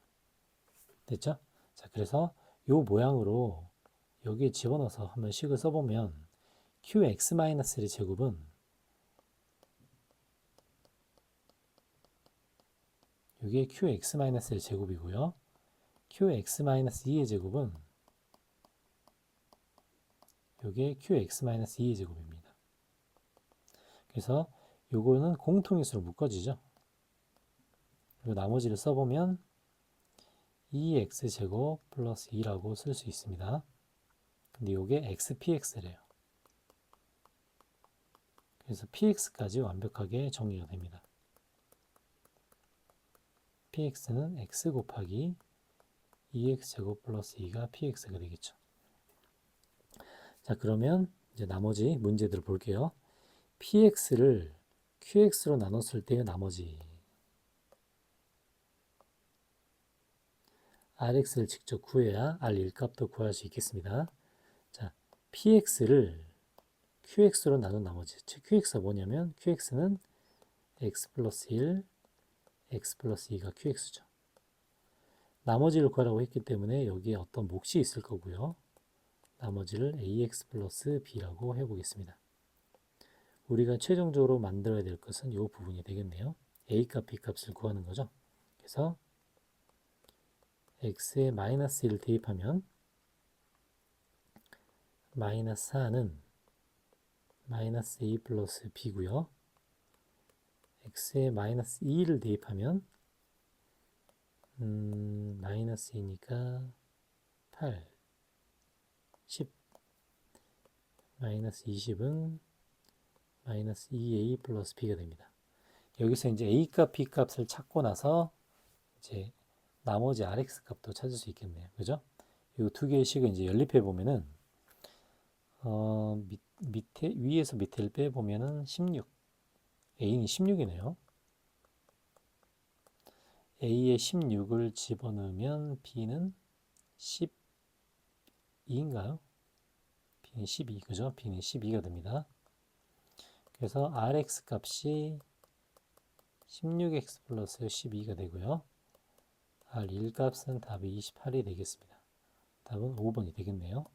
됐죠? 자, 그래서 이 모양으로 여기에 집어넣어서 한번 식을 써보면 QX-의 제곱은 이게 QX-의 제곱이고요. QX-2의 제곱은 이게 QX-2의 제곱입니다. 그래서 요거는 공통인수로 묶어지죠. 그리고 나머지를 써보면 2x제곱 플러스 2라고 쓸 수 있습니다. 근데 이게 xpx래요. 그래서 px까지 완벽하게 정리가 됩니다. px는 x 곱하기 2x제곱 플러스 2가 px가 되겠죠. 자, 그러면 이제 나머지 문제들을 볼게요. px를 qx로 나눴을 때의 나머지 rx를 직접 구해야 r1 값도 구할 수 있겠습니다. 자, px를 qx로 나눈 나머지, 즉 qx가 뭐냐면 qx는 x 플러스 1, x 플러스 2가 qx죠. 나머지를 구하라고 했기 때문에 여기에 어떤 몫이 있을 거고요. 나머지를 ax 플러스 b라고 해보겠습니다. 우리가 최종적으로 만들어야 될 것은 이 부분이 되겠네요. a 값, b 값을 구하는 거죠. 그래서 x에 마이너스 1을 대입하면 마이너스 4는 마이너스 a 플러스 b고요. x에 마이너스 2를 대입하면 마이너스 2니까 8, 10 마이너스 20은 마이너스 2a 플러스 b가 됩니다. 여기서 이제 a 값, b 값을 찾고 나서 이제 나머지 rx 값도 찾을 수 있겠네요. 그죠? 이 두 개의 식을 이제 연립해 보면은 밑에 위에서 밑에를 빼 보면은 16. a는 16이네요. a에 16을 집어넣으면 b는 12인가요? b는 12, 그죠? b는 12가 됩니다. 그래서 rx 값이 16x 플러스 12가 되고요. R1 값은 답이 28이 되겠습니다. 답은 5번이 되겠네요.